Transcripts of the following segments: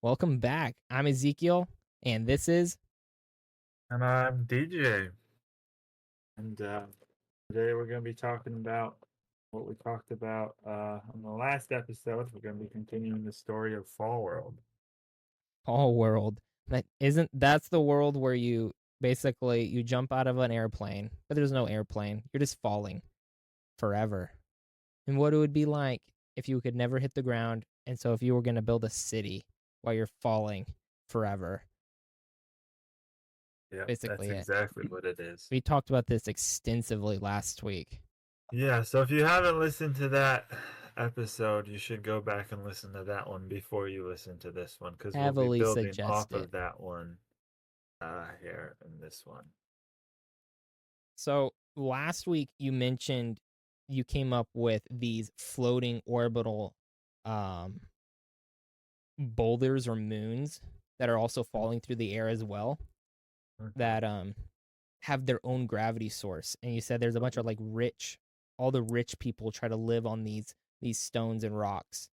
Welcome back. I'm Ezekiel, and this is And I'm DJ. And today we're going to be talking about what we talked about on the last episode. We're going to be continuing the story of Fall World. All World. That's the world where you basically you jump out of an airplane, but there's no airplane. You're just falling forever. And what it would be like if you could never hit the ground, and so if you were going to build a city while you're falling forever. Yep, Basically that's it. exactly what it is. We talked about this extensively last week. Yeah, so if you haven't listened to that episode, you should go back and listen to that one before you listen to this one because we'll be Heavily building suggest off it. of that one here in this one. So last week you mentioned you came up with these floating orbital um, boulders or moons that are also falling through the air as well Mhm. that have their own gravity source. And you said there's a bunch of like all the rich people try to live on these stones and rocks,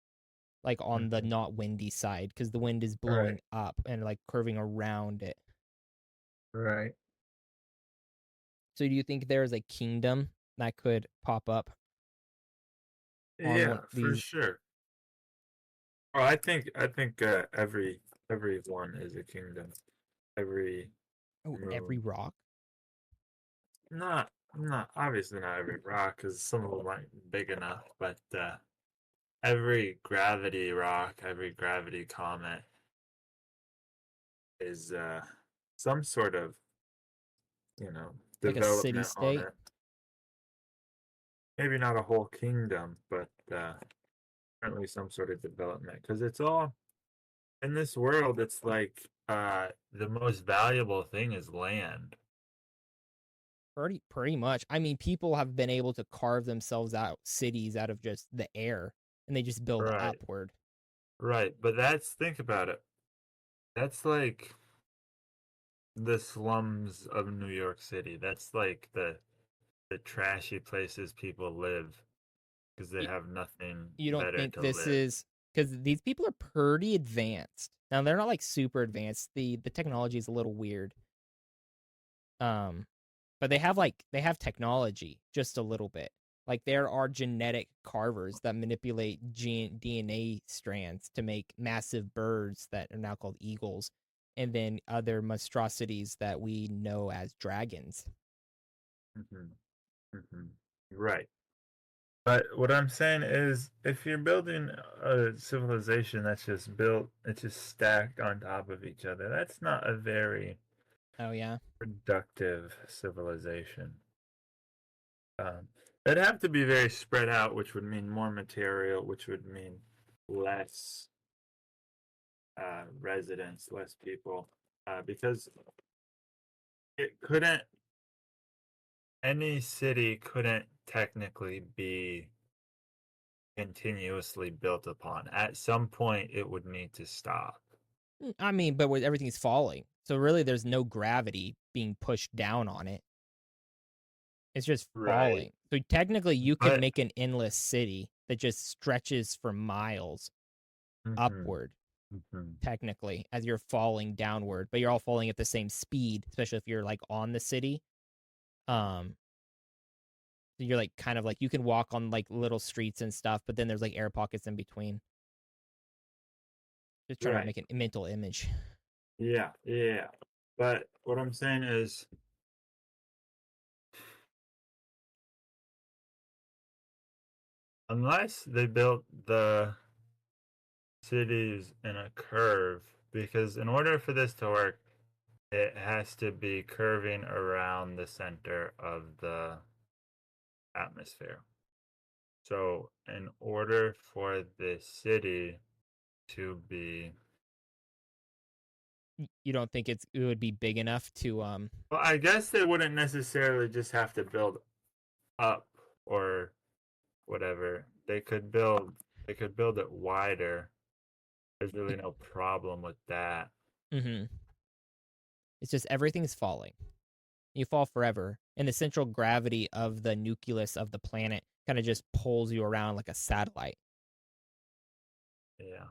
like on the Mhm. not windy side, because the wind is Right, blowing up and like curving around it. right. So do you think there is a kingdom that could pop up on one Yeah, of for these? sure. Oh, I think every one is a kingdom. Every Oh, every moon, rock. not obviously not every rock because some of them aren't big enough, but every gravity rock, every gravity comet is some sort of Like a city development on state. it. Maybe not a whole kingdom, but certainly some sort of development because it's all in this world. It's like the most valuable thing is land. Pretty much. I mean, people have been able to carve themselves out cities out of just the air, and they just build Right. upward. Right, but that's think about it. That's like the slums of New York City. That's like the trashy places people live because they Y- have nothing You don't better think to this live. is because these people are pretty advanced. Now they're not like super advanced. The technology is a little weird. Um, but they have technology just a little bit. Like there are genetic carvers that manipulate DNA strands to make massive birds that are now called eagles, and then other monstrosities that we know as dragons. Hmm. Hmm. Right. But what I'm saying is, if you're building a civilization that's just built, it's just stacked on top of each other, that's not a very Oh yeah. productive civilization. Um, it'd have to be very spread out, which would mean more material, which would mean less residents, less people, because it couldn't, any city couldn't technically be continuously built upon. At some point, it would need to stop. I mean, but with everything's falling, so really there's no gravity being pushed down on it. It's just Right. falling. So technically, you could But, make an endless city that just stretches for miles hmm. upward. Hmm. Technically, as you're falling downward, but you're all falling at the same speed, especially if you're like on the city. Um, so you're like kind of like you can walk on like little streets and stuff, but then there's like air pockets in between. Just trying to Right. make a mental image. Yeah, yeah. But what I'm saying is, unless they built the cities in a curve, because in order for this to work, it has to be curving around the center of the atmosphere. So, in order for the city to be, You don't think it would be big enough to well, I guess they wouldn't necessarily just have to build up or whatever. They could build it wider. There's really no problem with that. mm-hmm. It's just everything's falling. You fall forever, and the central gravity of the nucleus of the planet kind of just pulls you around like a satellite. Yeah.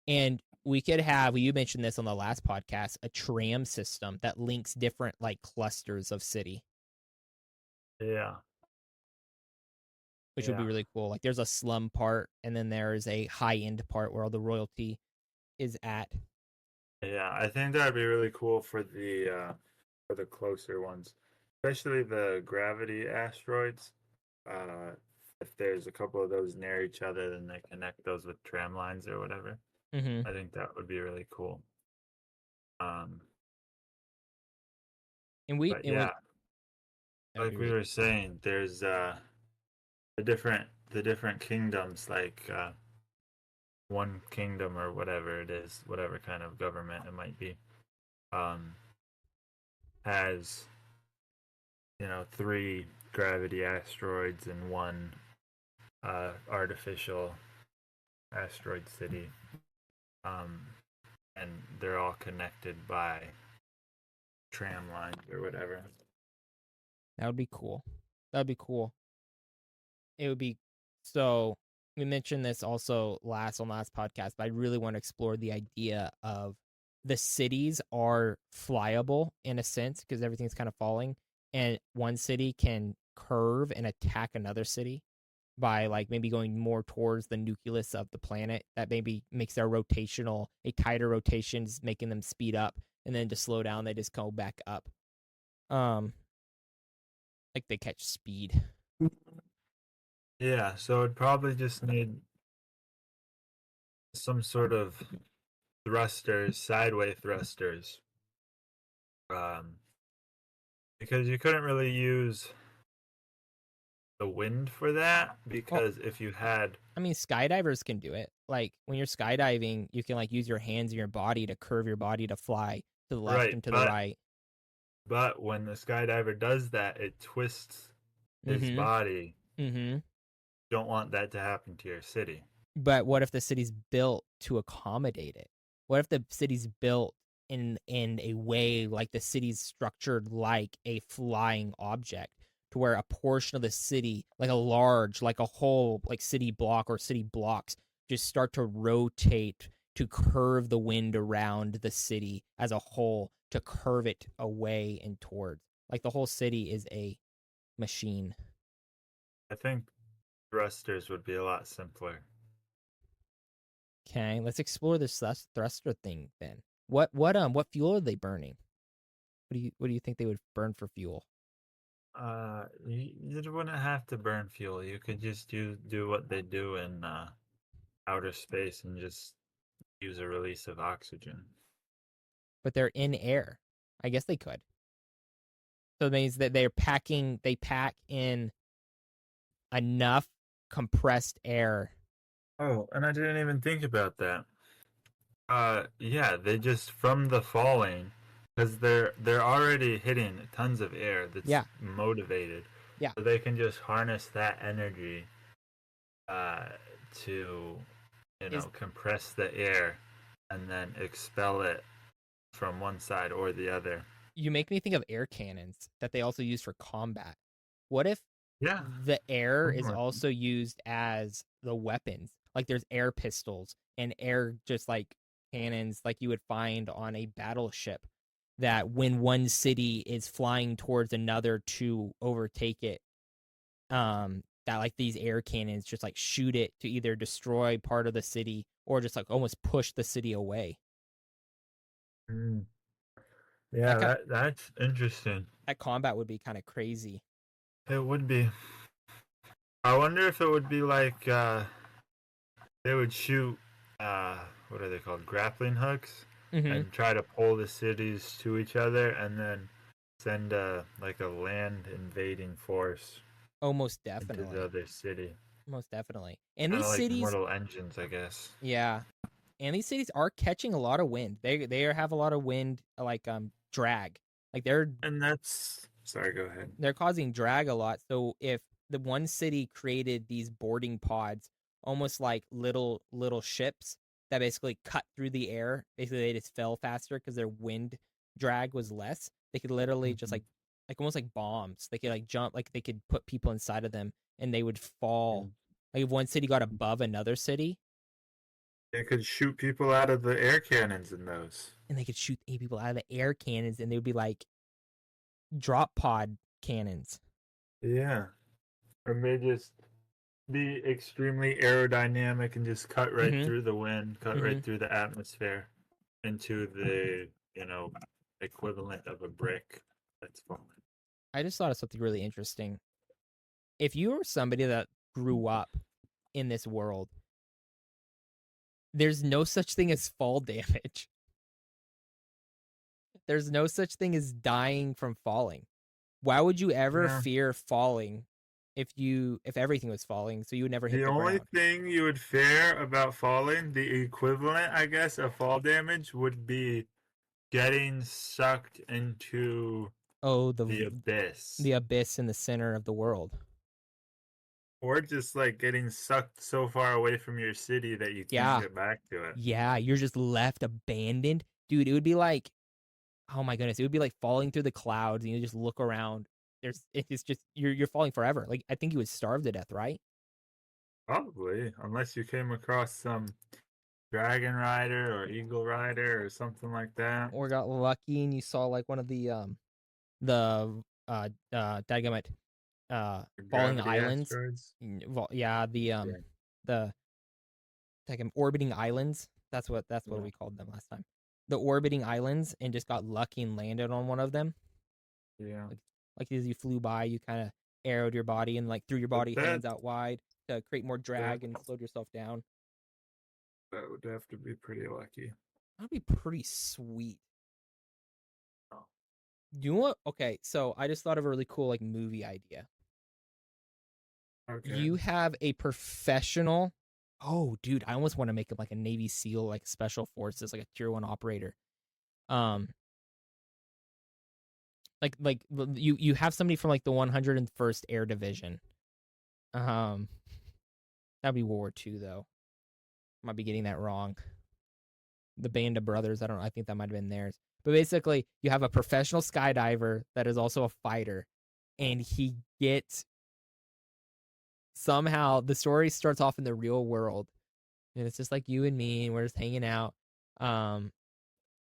And we could have, you mentioned this on the last podcast, a tram system that links different like clusters of city, Yeah. which would be Yeah. really cool. Like there's a slum part and then there's a high end part where all the royalty is at. Yeah, I think that'd be really cool for the closer ones, especially the gravity asteroids. Uh, if there's a couple of those near each other, then they connect those with tram lines or whatever. Mm-hmm. I think that would be really cool. Um, And we but and we yeah, that would be like we really were saying, there's the different kingdoms, like one kingdom or whatever it is, whatever kind of government it might be, um, has three gravity asteroids and one artificial asteroid city, um, and they're all connected by tram lines or whatever. that would be cool. That would be cool. It would be so. We mentioned this also on last podcast, but I really want to explore the idea of the cities are flyable in a sense because everything's kind of falling, and one city can curve and attack another city by like maybe going more towards the nucleus of the planet. That maybe makes their rotational a tighter rotations, making them speed up, and then to slow down, they just go back up. Um, like they catch speed. Yeah, so it'd probably just need some sort of thrusters, sideway thrusters, um, because you couldn't really use the wind for that. Well, Because if you had I mean, skydivers can do it. Like when you're skydiving, you can like use your hands and your body to curve your body to fly to the left right, and to the right. but when the skydiver does that, it twists his Mm-hmm. body. Mm-hmm. Don't want that to happen to your city. But what if the city's built to accommodate it? What if the city's built in a way like the city's structured like a flying object to where a portion of the city, like a large, like a whole like city block or city blocks, just start to rotate to curve the wind around the city as a whole to curve it away and towards. Like the whole city is a machine. I think thrusters would be a lot simpler. Okay, let's explore this thruster thing then. What fuel are they burning? What do you think they would burn for fuel? You wouldn't have to burn fuel. You could just do what they do in outer space and just use a release of oxygen. But they're in air. I guess they could. So it means that they pack in enough compressed air. Oh, and I didn't even think about that. Yeah, they just from the falling, because they're already hitting tons of air that's Yeah, motivated, yeah. so they can just harness that energy uh, to Is compress the air and then expel it from one side or the other. You make me think of air cannons that they also use for combat. What if Yeah. the air is Mhm. also used as the weapons? Like there's air pistols and air just like cannons like you would find on a battleship that when one city is flying towards another to overtake it, that like these air cannons just like shoot it to either destroy part of the city or just like almost push the city away. Mm. That Yeah, kind that's interesting. that combat would be kind of crazy. It would be. I wonder if it would be like they would shoot what are they called? Grappling hooks Mm-hmm. and try to pull the cities to each other and then send like a land invading force Oh, most into the definitely. other city. Most definitely. And Kind these of like cities, Mortal Engines, I guess. yeah, and these cities are catching a lot of wind. They have a lot of wind, like drag. Like And that's sorry, go ahead. they're causing drag a lot. So if the one city created these boarding pods, almost like little ships that basically cut through the air, basically they just fell faster because their wind drag was less. They could literally just Hmm. like almost like bombs. They could like jump, like they could put people inside of them and they would Yeah. fall. Like if one city got above another city, They could shoot people out of the air cannons in those. And they could shoot people out of the air cannons, and they would be like drop pod cannons. Yeah. Or may just be extremely aerodynamic and just cut right Mm-hmm. through the wind, cut Mm-hmm. right through the atmosphere into the, equivalent of a brick that's falling. I just thought of something really interesting. If you were somebody that grew up in this world, there's no such thing as fall damage. There's no such thing as dying from falling. Why would you ever Yeah. fear falling if everything was falling so you would never hit The the only ground? thing you would fear about falling, the equivalent, I guess, of fall damage would be getting sucked into Oh, the abyss. the abyss in the center of the world. Or just like getting sucked so far away from your city that you can't Yeah. get back to it. Yeah, you're just left abandoned. Dude, it would be like, oh my goodness, it would be like falling through the clouds and you just look around. It's just you're falling forever. Like I think you would starve to death, right? Probably, unless you came across some dragon rider or eagle rider or something like that. Or got lucky and you saw like one of the Dynamite Or falling gravity islands. asteroids. Yeah, Yeah. the orbiting islands. That's what Yeah. we called them last time. The orbiting islands, and just got lucky and landed on one of them. Yeah. Like as you flew by, you kind of arrowed your body and like threw your But body that hands out wide to create more that drag and slowed yourself down. that would have to be pretty lucky. That'd be pretty sweet. Oh, You know what? Okay, so I just thought of a really cool like movie idea. okay. You have a professional. Oh, dude, I almost want to make him like a Navy SEAL, like special forces, like a tier 1 operator. Um, you have somebody from like the 101st Air Division. Um, that'd be World War II though. Might be getting that wrong. The Band of Brothers. I don't know. I think that might have been theirs. But basically, you have a professional skydiver that is also a fighter, and he gets somehow the story starts off in the real world, and it's just like you and me, and we're just hanging out. Um,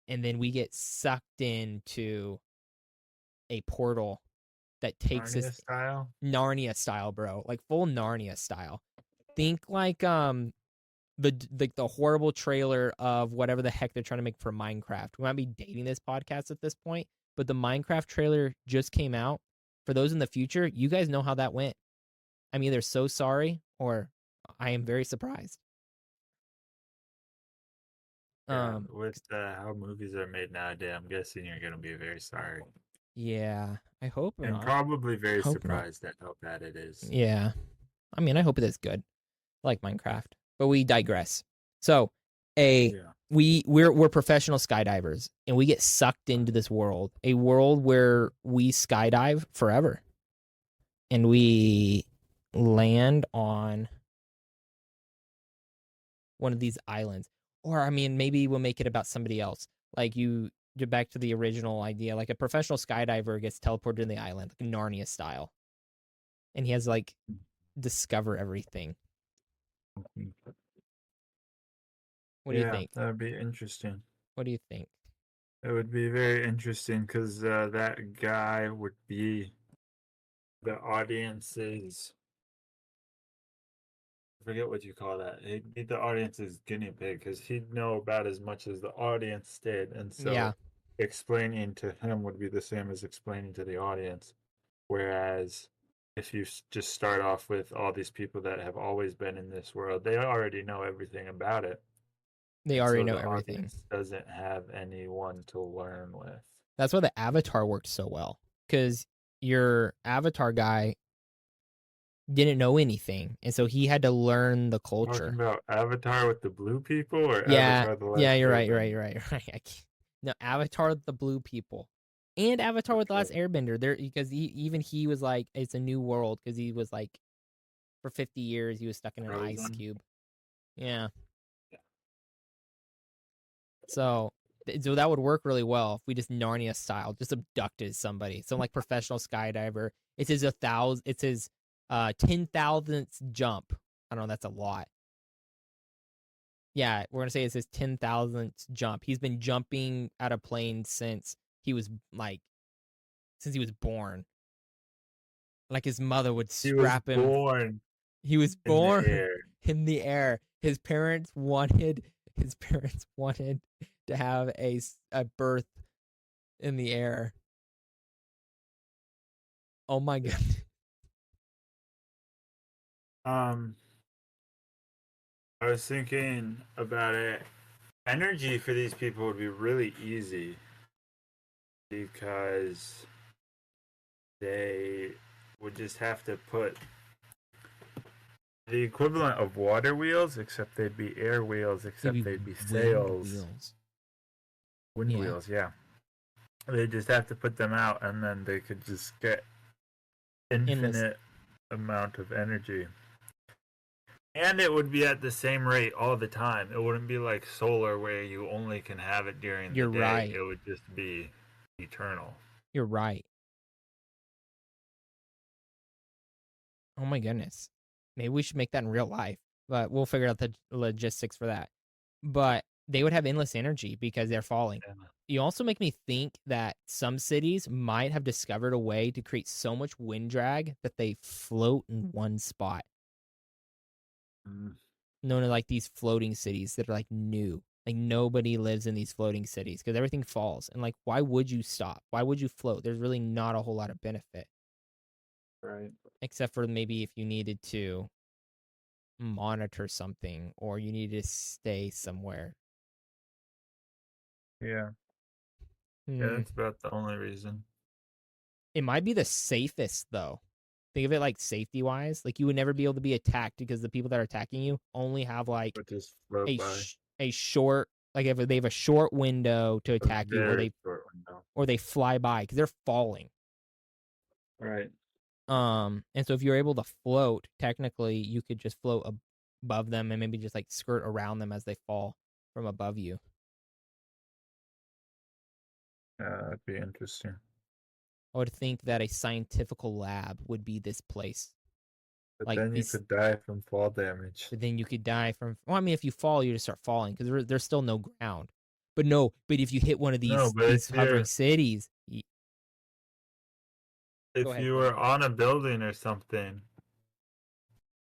and then we get sucked into a portal that takes us Narnia style. Narnia style, bro, like full Narnia style. Think like the horrible trailer of whatever the heck they're trying to make for Minecraft. We might be dating this podcast at this point, but the Minecraft trailer just came out. For those in the future, you guys know how that went. I'm either so sorry or I am very surprised. Yeah, Um, with how movies are made nowadays, I'm guessing you're gonna be very sorry yeah, I hope and not. probably very Hope not. surprised at how bad it is. Yeah, I mean, I hope it is good, like Minecraft. But we digress. So, a Yeah. we're professional skydivers, and we get sucked into this world, a world where we skydive forever, and we land on one of these islands. Or I mean, maybe we'll make it about somebody else. Like you get back to the original idea, like a professional skydiver gets teleported to the island, like Narnia style, and he has like discover everything. Mhm. What do you Yeah, think? that would be interesting. What do you think? It would be very interesting because that guy would be the audience's. I forget what you call that. He'd be the audience's guinea pig because he'd know about as much as the audience did, and Yeah, so explaining to him would be the same as explaining to the audience. Whereas if you just start off with all these people that have always been in this world, they already know everything about it. they And already so know the everything. audience doesn't have anyone to learn with. That's why the Avatar worked so well, because your Avatar guy didn't know anything, and so he had to learn the Talking culture. about Avatar with the blue people or Yeah, Avatar the yeah, Last you're right, you're right, Airbender? you're right, you're right. No, Avatar with the blue people, and Avatar with the Last Okay. Airbender. There, because even he was like, it's a new world because he was like, for 50 years he was stuck in an ice Frozen. cube. Yeah, so so that would work really well if we just Narnia style just abducted somebody, some like professional skydiver. It's his 1,000. It's his 10,000th jump. I don't know. That's a lot. Yeah, we're gonna say it's his 10,000th jump. He's been jumping out of planes he was like since he was born. Like his mother would He was strap him. born He was in the born air. in the air. His parents wanted to have a birth in the air. Oh my god. Um, I was thinking about it. Energy for these people would be really easy because they would just have to put the equivalent of water wheels, except they'd be air wheels, They'd except be they'd be wind sails. wheels. Wind Yeah. wheels, yeah. They just have to put them out, and then they could just get Endless. infinite amount of energy. And it would be at the same rate all the time. It wouldn't be like solar where you only can have it during the You're day. right. It would just be eternal. You're right. Oh my goodness. Maybe we should make that in real life, but we'll figure out the logistics for that. But they would have endless energy because they're falling. Yeah. You also make me think that some cities might have discovered a way to create so much wind drag that they float in one spot. Mm. Known as like these floating cities that are like new. Like nobody lives in these floating cities because everything falls. And like, why would you stop? Why would you float? There's really not a whole lot of benefit, Right. except for maybe if you needed to monitor something or you needed to stay somewhere. Yeah. Yeah, Hmm. that's about the only reason. It might be the safest though. Think of it like safety wise. Like you would never be able to be attacked because the people that are attacking you only have like But just float by a short, like if they have a short window to a attack you very short window. or they fly by because they're falling. Right. And so if you're able to float, technically you could just float above them and maybe just like skirt around them as they fall from above you. Yeah, that'd be interesting. I would think that a scientific lab would be this place. But Like then you these, could die from fall damage. but then you could die from. Well, I mean, if you fall, you just start falling because there's still no ground. But no, but if you hit one of No, but these hovering cities, go if ahead, you go were ahead. on a building or something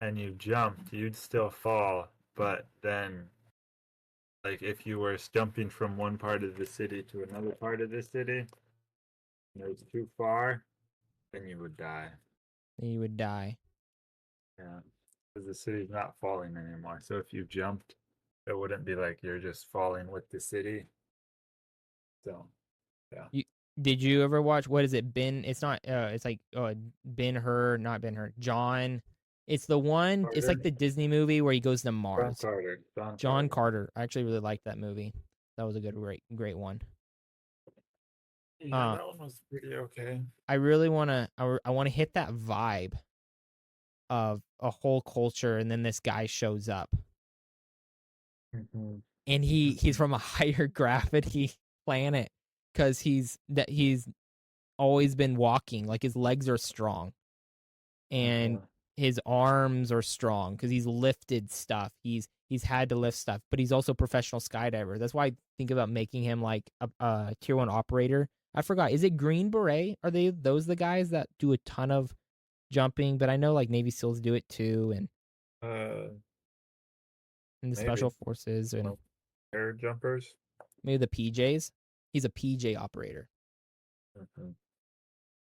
and you jumped, you'd still fall. But then, like, if you were jumping from one part of the city to another part of the city, and it was too far, then you would die. Then you would die. Yeah, because the city's not falling anymore. So if you jumped, it wouldn't be like you're just falling with the city. So, yeah. You did you ever watch what is it? Ben? It's not. It's like Ben Hur, not Ben Hur. John. It's the one. It's like Carter, the Disney movie where he goes to John Mars. Carter, John John Carter. Carter. I actually really liked that movie. That was a great one. Yeah, Uh, that one was pretty okay. I really wanna. I want to hit that vibe of a whole culture, and then this guy shows up, Mm-hmm. and he's from a higher gravity planet because he's always been walking. Like his legs are strong and Uh-huh. his arms are strong because he's lifted stuff. He's had to lift stuff, but he's also a professional skydiver. That's why I think about making him like a tier one operator. I forgot. Is it Green Beret? Are they those the guys that do a ton of jumping? But I know like Navy SEALs do it too, Uh, and the maybe special forces and like air jumpers. maybe the PJs. He's a PJ operator. Mm-hmm.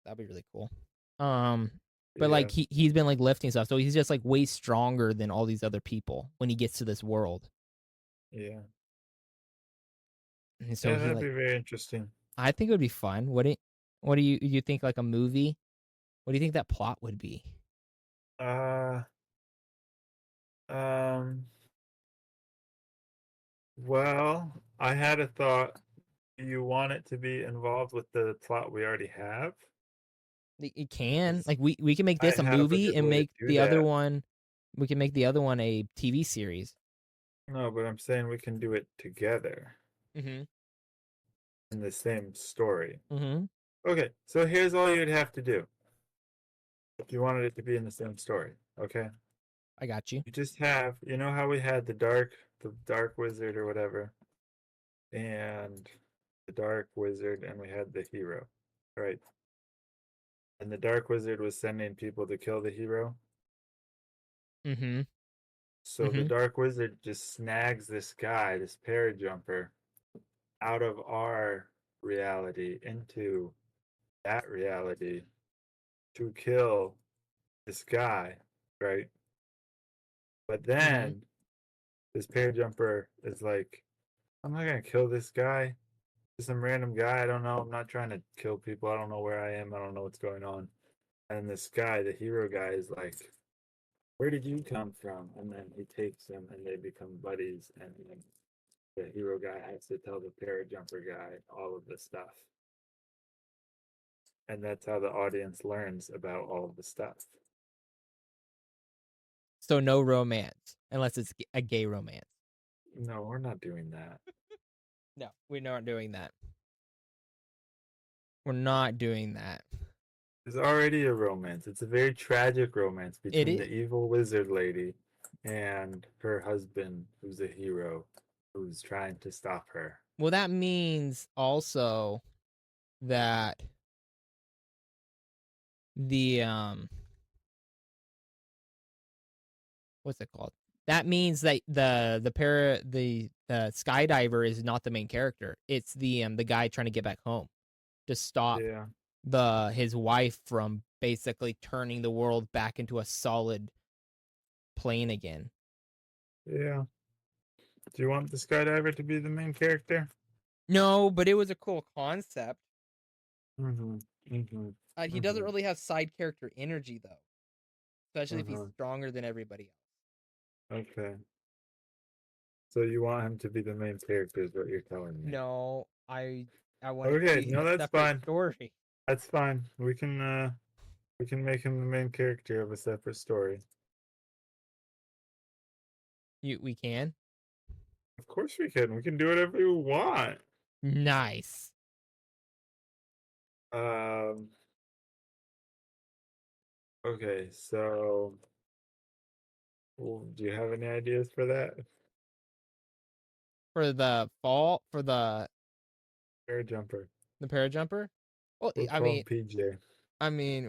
That'd be really cool. Um, but Yeah, like he's been like lifting stuff, so he's just like way stronger than all these other people when he gets to this world. yeah, And so yeah. he That'd like, be very interesting. I think it would be fun. What do you think like a movie? What do you think that plot would be? Uh, um. Well, I had a thought. Do you want it to be involved with the plot we already have? It can 'Cause like we can make I this a have a movie good and way to make do the other that. one. We can make the other one a TV series. No, but I'm saying we can do it together Mm-hmm. in the same story. Mm-hmm. Okay, so here's all you'd have to do if you wanted it to be in the same story. Okay, I got you. you just have, you know how we had the the dark wizard or whatever, and the dark wizard, and we had the hero, right? And the dark wizard was sending people to kill the hero. Mm-hmm. So the Mm-hmm. dark wizard just snags this guy, this parajumper, out of our reality into that reality to kill this guy, right? But Mm-hmm. then this parajumper is like, I'm not gonna kill this guy. Just some random guy. I don't know. I'm not trying to kill people. I don't know where I am. I don't know what's going on. And this guy, the hero guy, is like, where did you come from? And then he takes him and they become buddies. And then the hero guy has to tell the parajumper guy all of the stuff. And that's how the audience learns about all of the stuff. So no romance unless it's a gay romance. No, we're not doing that. No, we're not doing that. We're not doing that. There's already a romance. It's a very tragic romance It between the is. evil wizard lady and her husband, who's a hero, who's trying to stop her. Well, that means also that the what's it called? That means that the skydiver is not the main character. It's the guy trying to get back home to stop Yeah. his wife from basically turning the world back into a solid plane again. Yeah. Do you want the skydiver to be the main character? No, but it was a cool concept. Mm-hmm. Mm-hmm. He doesn't Mm-hmm. really have side character energy though, especially if he's Uh-huh. stronger than everybody else. Okay. So you want him to be the main character is what you're telling me. No, I want it to Okay, be no, a that's separate fine. story. That's fine. We can make him the main character of a separate story. We can. Of course we can. We can do whatever we want. Nice. Um okay, so do you have any ideas for that? For the fall for Air jumper. the parajumper. Well, We'll I call mean, him PJ.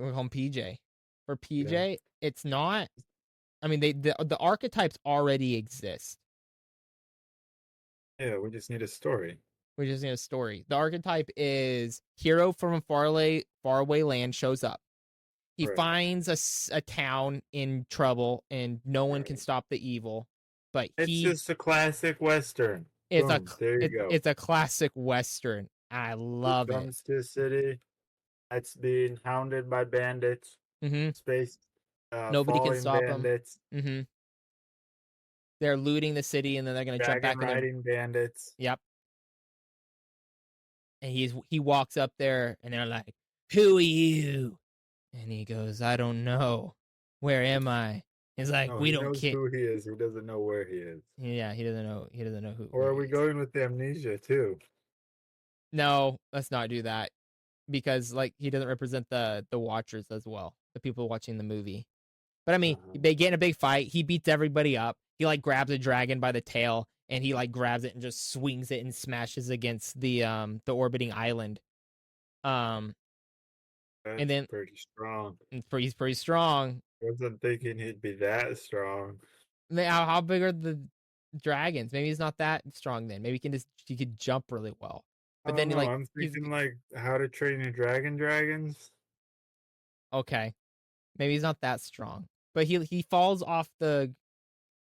we're calling PJ. For Yeah. PJ, it's not. I mean, the archetypes already exist. Yeah, we just need a story. We just need a story. The archetype is hero from a faraway land shows up. He Right. finds a town in trouble, and no one can Right. stop the evil. But It's just a classic Western. Boom. There you go. it's a classic Western. I He love it. comes to a city that's being hounded by bandits, Mm-hmm. space Nobody can falling stop him. bandits, Mm-hmm. They're looting the city, and then they're gonna jump dragon back in their. riding bandits. Yep. And he walks up there, and they're like, "Who are you?" And he goes, "I don't know. Where am I?" He's like, No, "We he don't knows care." who he is. He doesn't know where he is. Yeah, he doesn't know. He doesn't know Or where are he we is. going with amnesia too? No, let's not do that because like he doesn't represent the watchers as well, the people watching the movie. But I mean, Uh-huh. they get in a big fight. He beats everybody up. He like grabs a dragon by the tail and he like grabs it and just swings it and smashes against the orbiting island. Um, and That's then pretty strong. he's pretty strong. Wasn't thinking he'd be that strong. How big are the dragons? Maybe he's not that strong then. Maybe he could jump really well. I But don't then know. like I'm he's thinking like How to Train Your Dragon dragons. okay. Maybe he's not that strong. But he falls off the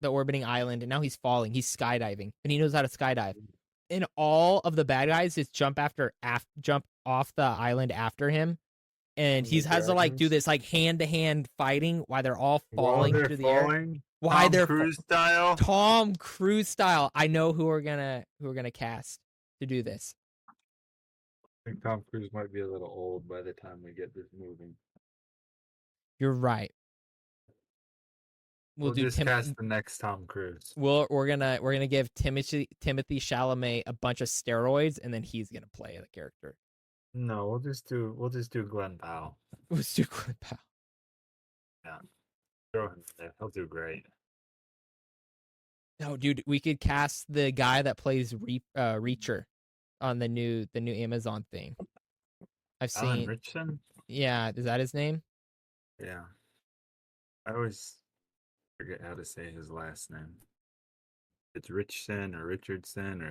orbiting island and now he's falling. He's skydiving and he knows how to skydive. And all of the bad guys just jump off the island after him. And And he the has to like do dragons, this like hand to hand fighting while they're all while falling they're through the air. falling, Why Tom they're Cruise style. Tom Cruise style. I know who we're gonna cast to do this. I think Tom Cruise might be a little old by the time we get this moving. You're right. We'll We'll do just cast the next Tom Cruise. we're gonna give Timothy Chalamet a bunch of steroids and then he's gonna play the character. No, we'll just do Glenn Powell. Let's do Glenn Powell. Yeah, throw him in there. He'll do great. No, dude, we could cast the guy that plays Reacher on the new Amazon thing. I've Alan seen. Richson? Yeah, is that his name? Yeah. I always forget how to say his last name. It's Richson or Richardson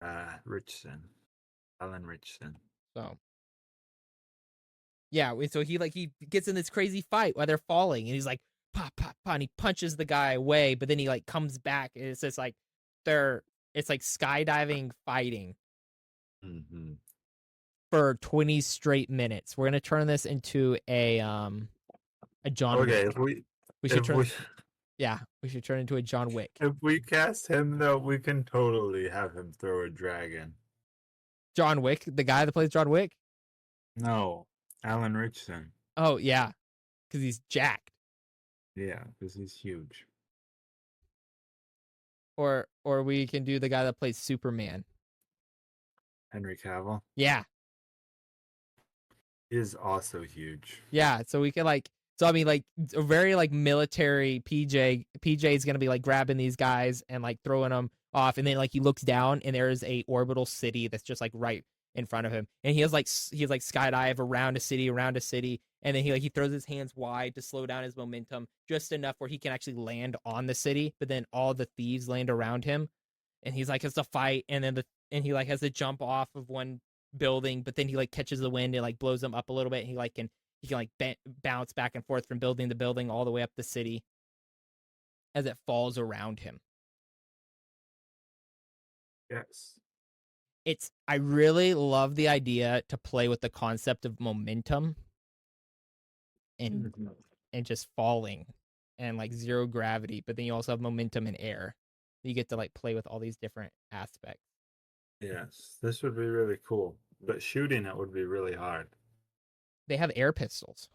or Richson. Alan Richson. So yeah, so he gets in this crazy fight while they're falling, and he's like pop pop pop, and he punches the guy away, but then he like comes back, and it's just like they're it's like skydiving fighting Mm-hmm. for 20 straight minutes. We're gonna turn this into a John Okay, Wick. We should if we turn Yeah, we should turn into a John Wick. if we cast him though, we can totally have him throw a dragon. John Wick, the guy that plays John Wick. No, Alan Richson. Oh yeah, because he's jacked. Yeah, because he's huge. Or we can do the guy that plays Superman. Henry Cavill Yeah, is also huge. yeah. So we can like, so I mean, like a very like military PJ is gonna be like grabbing these guys and like throwing them off, and then like he looks down and there is a orbital city that's just like right in front of him, and he has like skydive around a city, and then he throws his hands wide to slow down his momentum just enough where he can actually land on the city, but then all the thieves land around him, and he's like has to fight, and he like has to jump off of one building, but then he like catches the wind and like blows him up a little bit, and he can like bounce back and forth from building to building all the way up the city as it falls around him. Yes. I really love the idea to play with the concept of momentum and Mhm. just falling and like zero gravity, but then you also have momentum in air. You get to like play with all these different aspects. Yes, this would be really cool, but shooting it would be really hard. They have air pistols.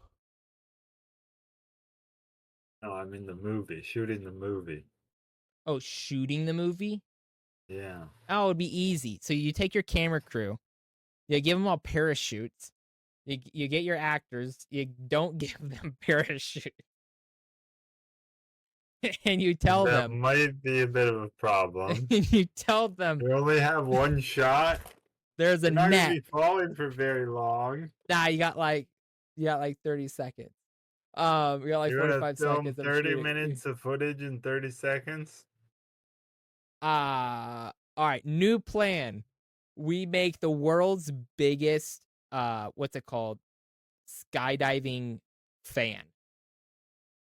No, I mean the movie, shooting the movie. Oh, shooting the movie? Yeah. Oh, it'd be easy. So you take your camera crew, you give them all parachutes, you get your actors, you don't give them parachutes, and you tell That them, might be a bit of a problem. and you tell them You only have one shot. there's a You're not gonna net. be falling for very long. Nah, you got like 30 seconds. You got like You're gonna 45 film seconds of 30 shooting. minutes of footage in 30 seconds? All right, new plan. We make the world's biggest what's it called? Skydiving fan.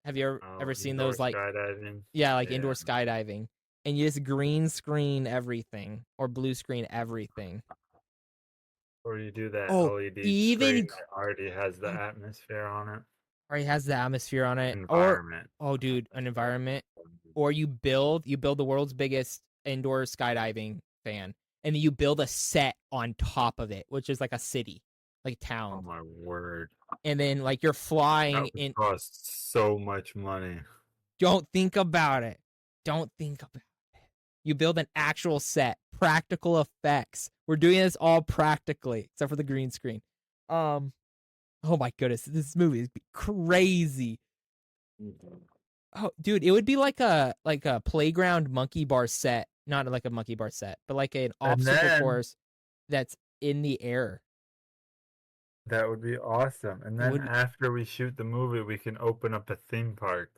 Have you ever Oh, seen indoor those like skydiving. yeah, like Yeah. indoor skydiving, and you just green screen everything or blue screen everything. Or you do that Oh, LED screen even that already has the atmosphere on it. or he has the atmosphere on it, or Environment. oh, dude, an environment, or you build the world's biggest indoor skydiving fan, and then you build a set on top of it, which is like a city, like Oh town, my word. and then like you're flying That would in. cost so much money. Don't think about it. Don't think about it. You build an actual set, practical effects. We're doing this all practically, except for the green screen. Um, oh my goodness, this movie is crazy. Oh, dude, it would be like a playground monkey bar set, not like a monkey bar set, but like an And obstacle then course that's in the air. that would be awesome. And It then would, after we shoot the movie, we can open up a theme park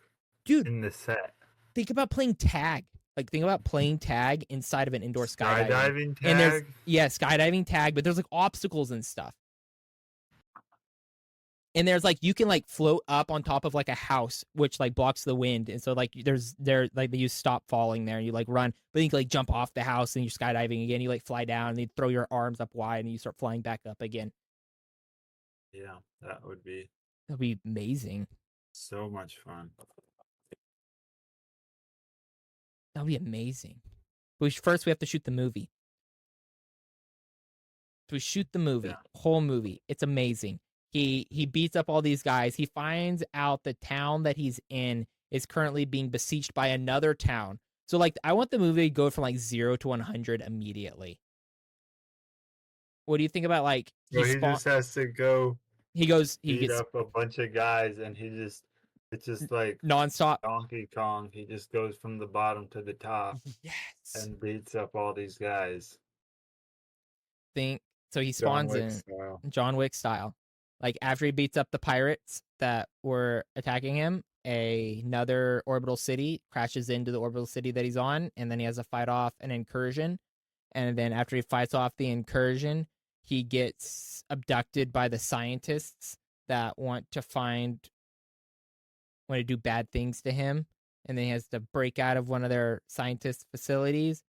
dude. in the set. Think about playing tag. Like think about playing tag inside of an indoor skydiving. Skydiving And there's tag. yeah, skydiving tag, but there's like obstacles and stuff. And there's like you can like float up on top of like a house which like blocks the wind, and so like like you stop falling there and you like run, but then you can like jump off the house and you're skydiving again, you like fly down and you throw your arms up wide and you start flying back up again. Yeah, that would be That'd be amazing. so much fun. That'd be amazing. But first we have to shoot the movie. So we shoot the movie, Yeah. whole movie. It's amazing. He beats up all these guys. He finds out the town that he's in is currently being besieged by another town. So like I want the movie to go from like 0 to 100 immediately. What do you think about like So he just has to go he goes he beat gets up a bunch of guys and he just It's just like nonstop. Donkey Kong. He just goes from the bottom to the top Yes. and beats up all these guys. Think so he John spawns Wick in style. John Wick style. Like after he beats up the pirates that were attacking him, another orbital city crashes into the orbital city that he's on, and then he has to fight off an incursion. And then after he fights off the incursion, he gets abducted by the scientists that want to do bad things to him. And then he has to break out of one of their scientist facilities,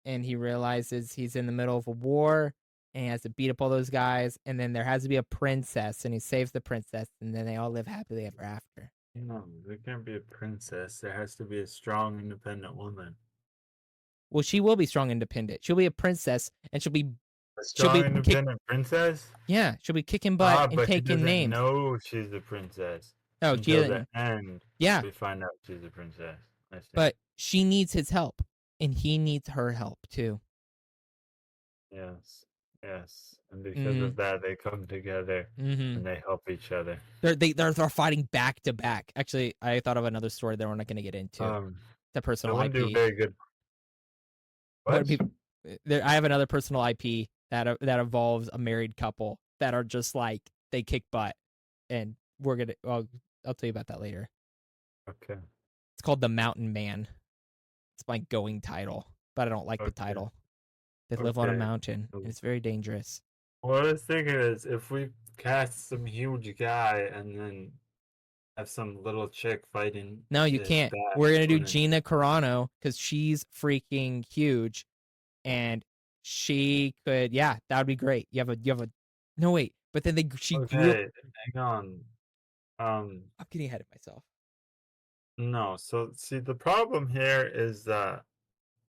and he realizes he's in the middle of a war and he has to beat up all those guys, and then there has to be a princess, and he saves the princess, and then they all live happily ever after. No, there can't be a princess. There has to be a strong, independent woman. Well, she will be strong, independent. She'll be a princess, and A she'll strong, be independent princess? yeah, she'll be kicking butt Ah, and but she taking doesn't names. know she's a princess Oh, she until the doesn't. end. Yeah, We find out she's a princess. I see. but she needs his help, and he needs her help too. Yes, yes. And because Mm-hmm. of that, they come together Mm-hmm. and they help each other. They're fighting back to back. Actually, I thought of another story that we're not going to get into. Um, The they personal wouldn't do IP. very good. What What? people? I have another personal IP that involves a married couple that are just like they kick butt, and we're gonna. Well, I'll tell you about that later. Okay, It's called The Mountain Man. It's my going title, but I don't like the okay, title. They live on a okay. mountain, and it's very dangerous. What I was thinking is if we cast some huge guy and then have some little chick fighting No, you his can't. back, We're gonna do wouldn't Gina Carano because she's freaking huge, and she could. Yeah, that would be great. You have a. No wait, but then she grew up. okay, hang on. I'm getting ahead of myself. No, so see, the problem here is that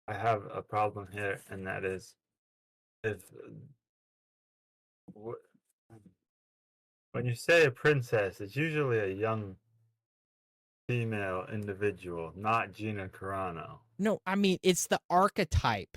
I have a problem here, and that is if wh- when you say a princess, it's usually a young female individual, not Gina Carano. No, I mean it's the archetype.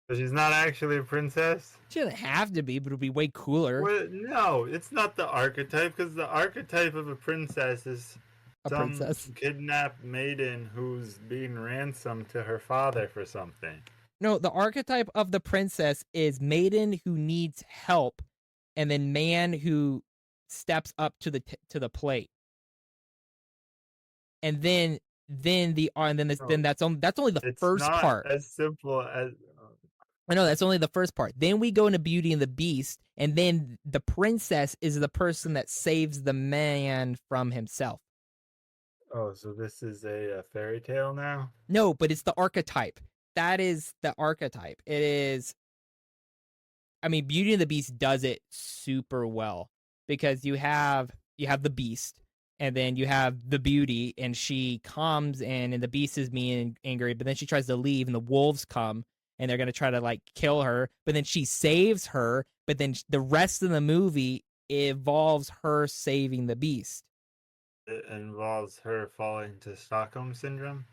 So she's not actually a princess? She doesn't have to be, but it'll be way cooler. Well, no, it's not the archetype, because the archetype of a princess is A some princess. kidnapped maiden who's being ransomed to her father for something. No, the archetype of the princess is maiden who needs help, and then man who steps up to the plate, and then the and then this, No, then that's only the it's first not part. as simple as. I know that's only the first part. Then we go into Beauty and the Beast, and then the princess is the person that saves the man from himself. Oh, so this is a fairy tale now? No, but it's the archetype. That is the archetype. It is. I mean, Beauty and the Beast does it super well because you have the Beast, and then you have the Beauty, and she comes and the Beast is mean and angry, but then she tries to leave, and the wolves come, and they're gonna try to like kill her, but then she saves her, but then the rest of the movie involves her saving the Beast. It involves her falling to Stockholm syndrome.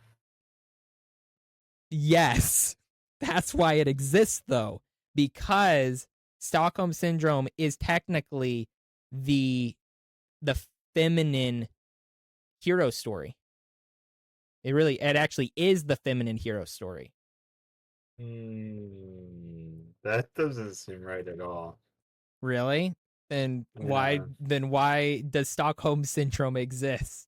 Yes, that's why it exists though, because Stockholm syndrome is technically the the feminine hero story. It actually is the feminine hero story. That doesn't seem right at all. Really? Yeah. Then why does Stockholm syndrome exist?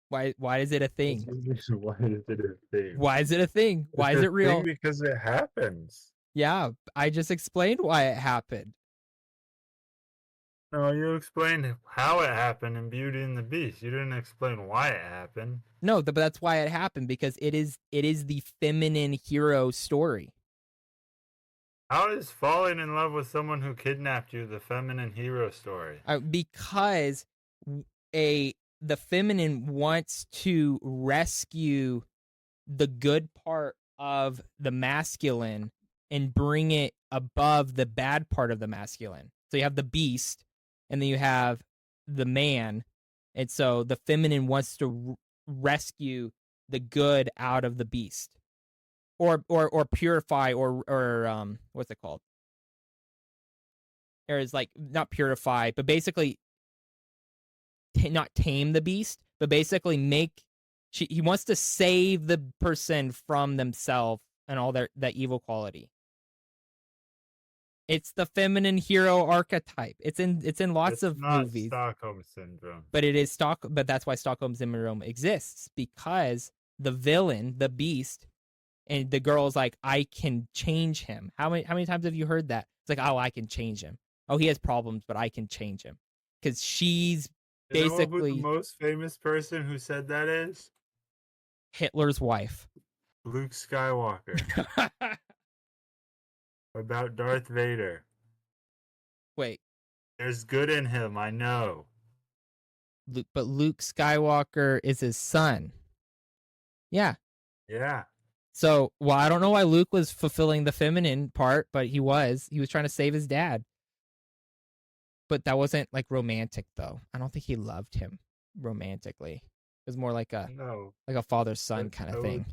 Why is it a thing? Why is it a thing? Why is it a thing? It's Why is a it thing real? because it happens. Yeah, I just explained why it happened. No, you explained how it happened in Beauty and the Beast. You didn't explain why it happened. No, but that's why it happened because it is the feminine hero story. How is falling in love with someone who kidnapped you the feminine hero story? Because a the feminine wants to rescue the good part of the masculine and bring it above the bad part of the masculine. So you have the beast, and then you have the man, and so the feminine wants to rescue the good out of the beast, or purify, or what's it called? or is like not purify, but basically not tame the beast, but basically make. He wants to save the person from themselves and all that evil quality. It's the feminine hero archetype. It's in lots It's of not movies, Stockholm syndrome. but it is stock. But that's why Stockholm syndrome exists, because the villain, the beast, and the girl's like, I can change him. How many times have you heard that? It's like, oh, I can change him. Oh, he has problems, but I can change him, because she's You know who the basically most famous person who said that is? Hitler's wife. Luke Skywalker. About Darth Vader. Wait, There's good in him, I know. But Luke Skywalker is his son. Yeah. Yeah. So, well, I don't know why Luke was fulfilling the feminine part, but he was. He was trying to save his dad. But that wasn't like romantic, though. I don't think he loved him romantically. It was more like a No. father son kind of thing.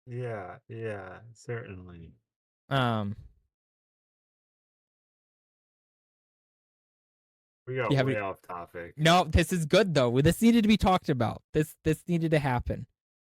Yeah, certainly. We got way off topic. No, this is good though. This needed to be talked about. This needed to happen.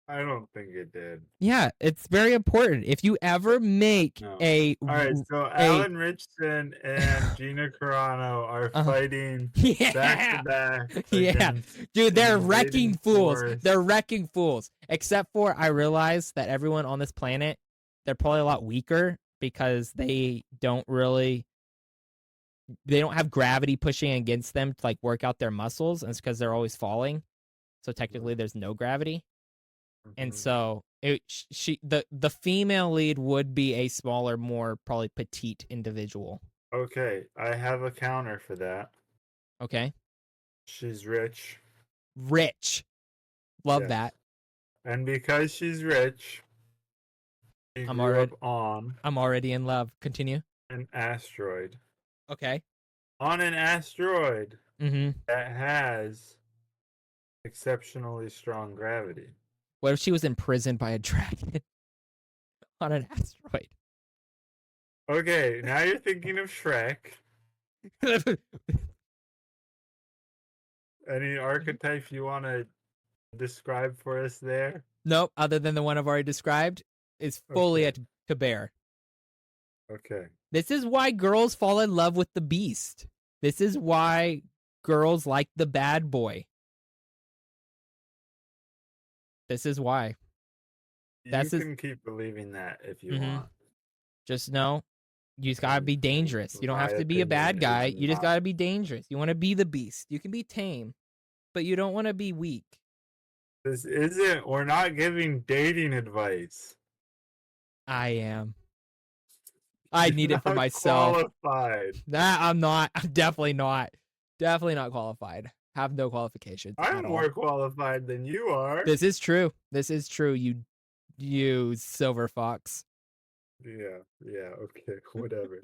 I don't think it did. Yeah, it's very important. If you ever make All right, so Alan Richardson and Gina Carano are fighting back to back. Yeah, dude, they're wrecking fools. force. They're wrecking fools. Except for, I realize that everyone on this planet, they're probably a lot weaker because they don't have gravity pushing against them to like work out their muscles, and it's because they're always falling. So technically, there's no gravity. And so the female lead would be a smaller, more probably petite individual. Okay, I have a counter for that. Okay. She's rich. Rich. Love that. And because she's rich, I'm already in love. Continue. An asteroid. Okay. On an asteroid that has exceptionally strong gravity. What if she was imprisoned by a dragon on an asteroid? Okay, now you're thinking of Shrek. Any archetype you want to describe for us there? Nope, other than the one I've already described, is fully to bear. Okay. This is why girls fall in love with the beast. This is why girls like the bad boy. This is why. You can keep believing that if you want. Just know, you just gotta be dangerous. You don't have to be a bad guy. You just gotta be dangerous. You want to be the beast. You can be tame, but you don't want to be weak. We're not giving dating advice. I am. I need it for myself. Qualified. Nah, I'm not. I'm definitely not. Definitely not qualified. Have no qualifications. I'm more qualified than you are. This is true. You silver fox. Yeah, okay, whatever.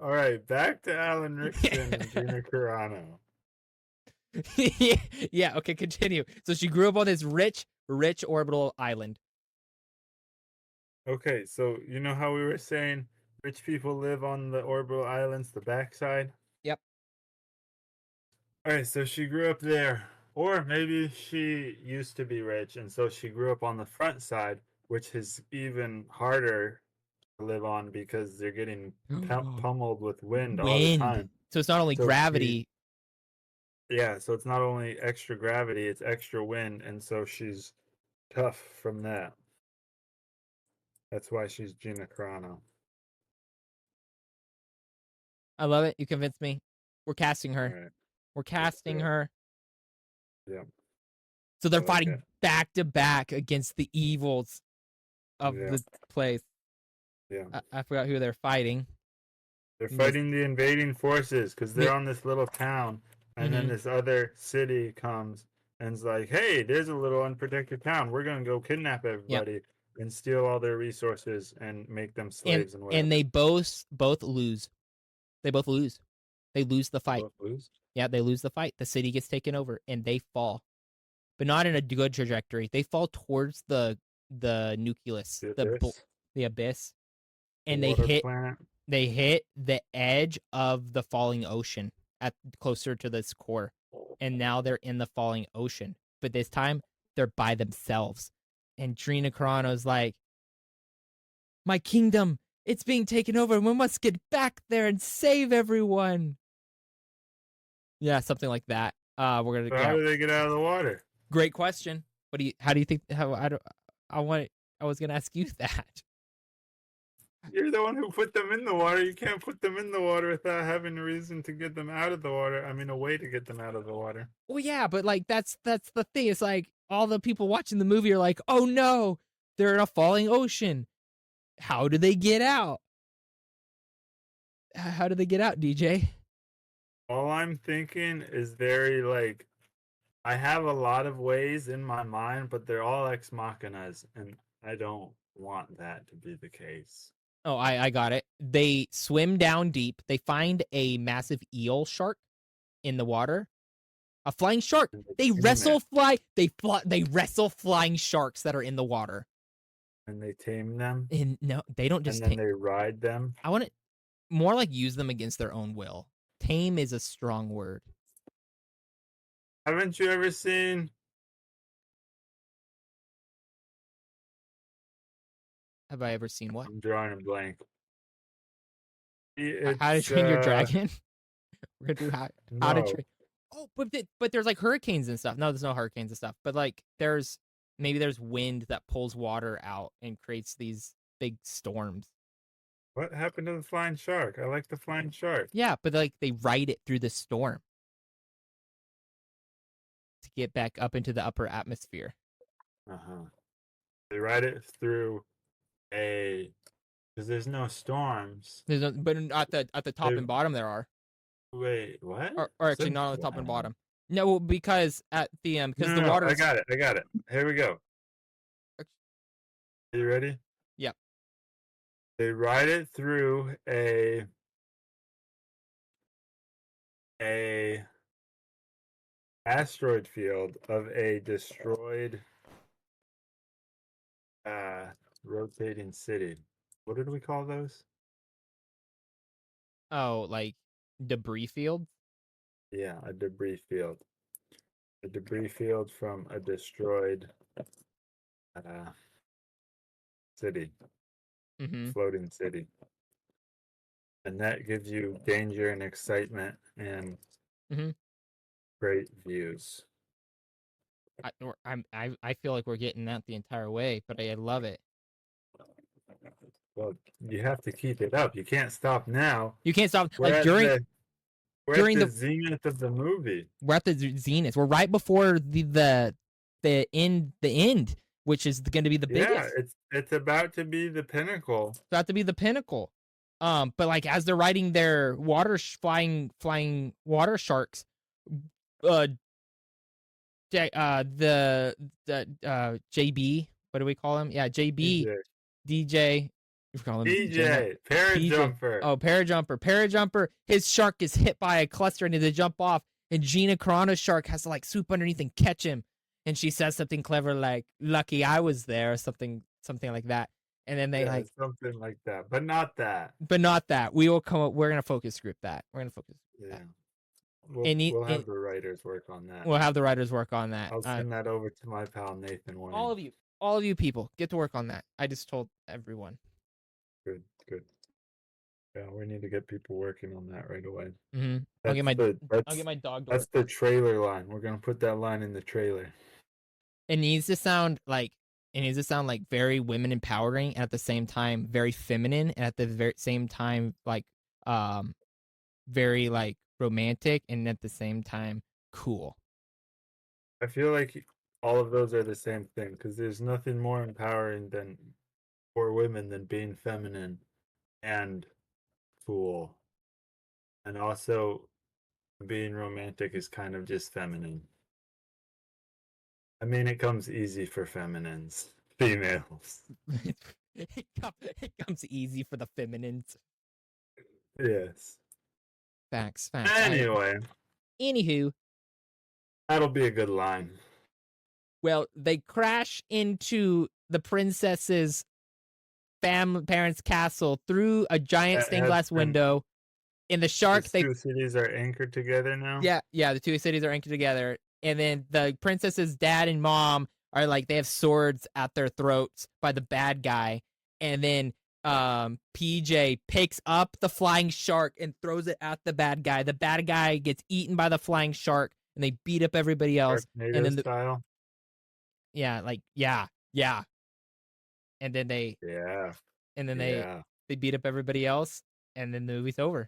All right, back to Alan Richardson and Gina Carano. Yeah, okay, continue. So she grew up on this rich orbital island. Okay, so you know how we were saying rich people live on the orbital islands, the backside? Yep. All right, so she grew up there. Or maybe she used to be rich, and so she grew up on the front side, which is even harder to live on because they're getting pummeled with wind all the time. So it's not only gravity. So it's not only extra gravity, it's extra wind, and so she's tough from that. That's why she's Gina Carano. I love it. You convinced me. We're casting her. Right. We're casting her. Yeah. So they're fighting back to back against the evils of the place. Yeah. I forgot who they're fighting. They're fighting the invading forces because they're on this little town, and then this other city comes and is like, "Hey, there's a little unprotected town. We're gonna go kidnap everybody and steal all their resources and make them slaves and whatever." And they both lose. They both lose. They lose the fight. Both lose? Yeah, they lose the fight. The city gets taken over, and they fall, but not in a good trajectory. They fall towards the nucleus, the abyss, and they hit. Planet. They hit the edge of the falling ocean at closer to this core, and now they're in the falling ocean. But this time they're by themselves, and Drina Carano's like, "My kingdom, it's being taken over, and we must get back there and save everyone." Yeah, something like that. We're gonna So how yeah. do they get out of the water? Great question. What do you? How do you think? How I don't. I want. I was gonna ask you that. You're the one who put them in the water. You can't put them in the water without having a reason to get them out of the water. I mean, a way to get them out of the water. Well, yeah, but like that's the thing. It's like all the people watching the movie are like, "Oh no, they're in a falling ocean. How do they get out? How do they get out, DJ?" All I'm thinking is very like I have a lot of ways in my mind, but they're all ex machinas, and I don't want that to be the case. Oh, I got it. They swim down deep. They find a massive eel shark in the water. A flying shark. And They they tame wrestle it, fly. They wrestle flying sharks that are in the water. and they tame them, And no, they don't and just then they ride them. I want to more like use them against their own will. Tame is a strong word. Haven't you ever seen? Have I ever seen what? I'm drawing a blank. How to It's Train Your Dragon? We're gonna do how to no. train. Oh, but there's like hurricanes and stuff. No, there's no hurricanes and stuff. But like maybe there's wind that pulls water out and creates these big storms. What happened to the flying shark? I like the flying shark. Yeah, but like they ride it through the storm to get back up into the upper atmosphere. Uh-huh. They ride it through a because there's no storms. There's no, but at the top They and bottom there are, wait, what? or actually Since not on the top and when? bottom. No, because at the No, because no, the no, water's. I got it. Here we go. Are you ready? Yep. They ride it through a asteroid field of a destroyed uh rotating city. What did we call those? Oh, like debris field. Yeah, a debris field. A debris field from a destroyed uh city, Mm-hmm. floating city. And that gives you danger and excitement and Mm-hmm. great views. I feel like we're getting that the entire way, but I love it. Well, you have to keep it up. You can't stop now. You can't stop. We're Like at the we're at during the the zenith of the movie. we're at the zenith. We're right before the end, which is going to be the Yeah, biggest. it's about to be the pinnacle. It's about to be the pinnacle. But like as they're riding their flying water sharks, uh, the JB, what do we call him? Yeah, JB, DJ, DJ. We call him DJ now. DJ, DJ. Parajumper. Oh, Parajumper. His shark is hit by a cluster and he has to jump off. And Gina Carano's shark has to like swoop underneath and catch him. And she says something clever like, "Lucky I was there," or something like that. And then they Yeah, like, something like that, but not that. but not that. We will come up. We're gonna focus group that. We're gonna focus group Yeah, that. we'll have the writers work on that. We'll have the writers work on that. I'll send that over to my pal Nathan Wayne. All of you people, get to work on that. I just told everyone. Good. Yeah, we need to get people working on that right away. Mm-hmm. I'll get my dog to That's work. the trailer line. We're gonna put that line in the trailer. It needs to sound like very women empowering, and at the same time very feminine, and at the very same time like very like romantic, and at the same time cool. I feel like all of those are the same thing because there's nothing more empowering than for women than being feminine and cool. And also being romantic is kind of just feminine. I mean, it comes easy for feminines, females. it comes easy for the feminines. Yes. Facts. Anyway, Anywho, that'll be a good line. well, they crash into the princess's parents' castle through a giant That stained has glass been window. In the shark, these they two cities are anchored together now. yeah, the two cities are anchored together, and then the princess's dad and mom are like they have swords at their throats by the bad guy, and then PJ picks up the flying shark and throws it at the bad guy. The bad guy gets eaten by the flying shark, and they beat up everybody else. And Sharknado then style. yeah, like yeah, and then they Yeah, and then they yeah. they beat up everybody else, and then the movie's over.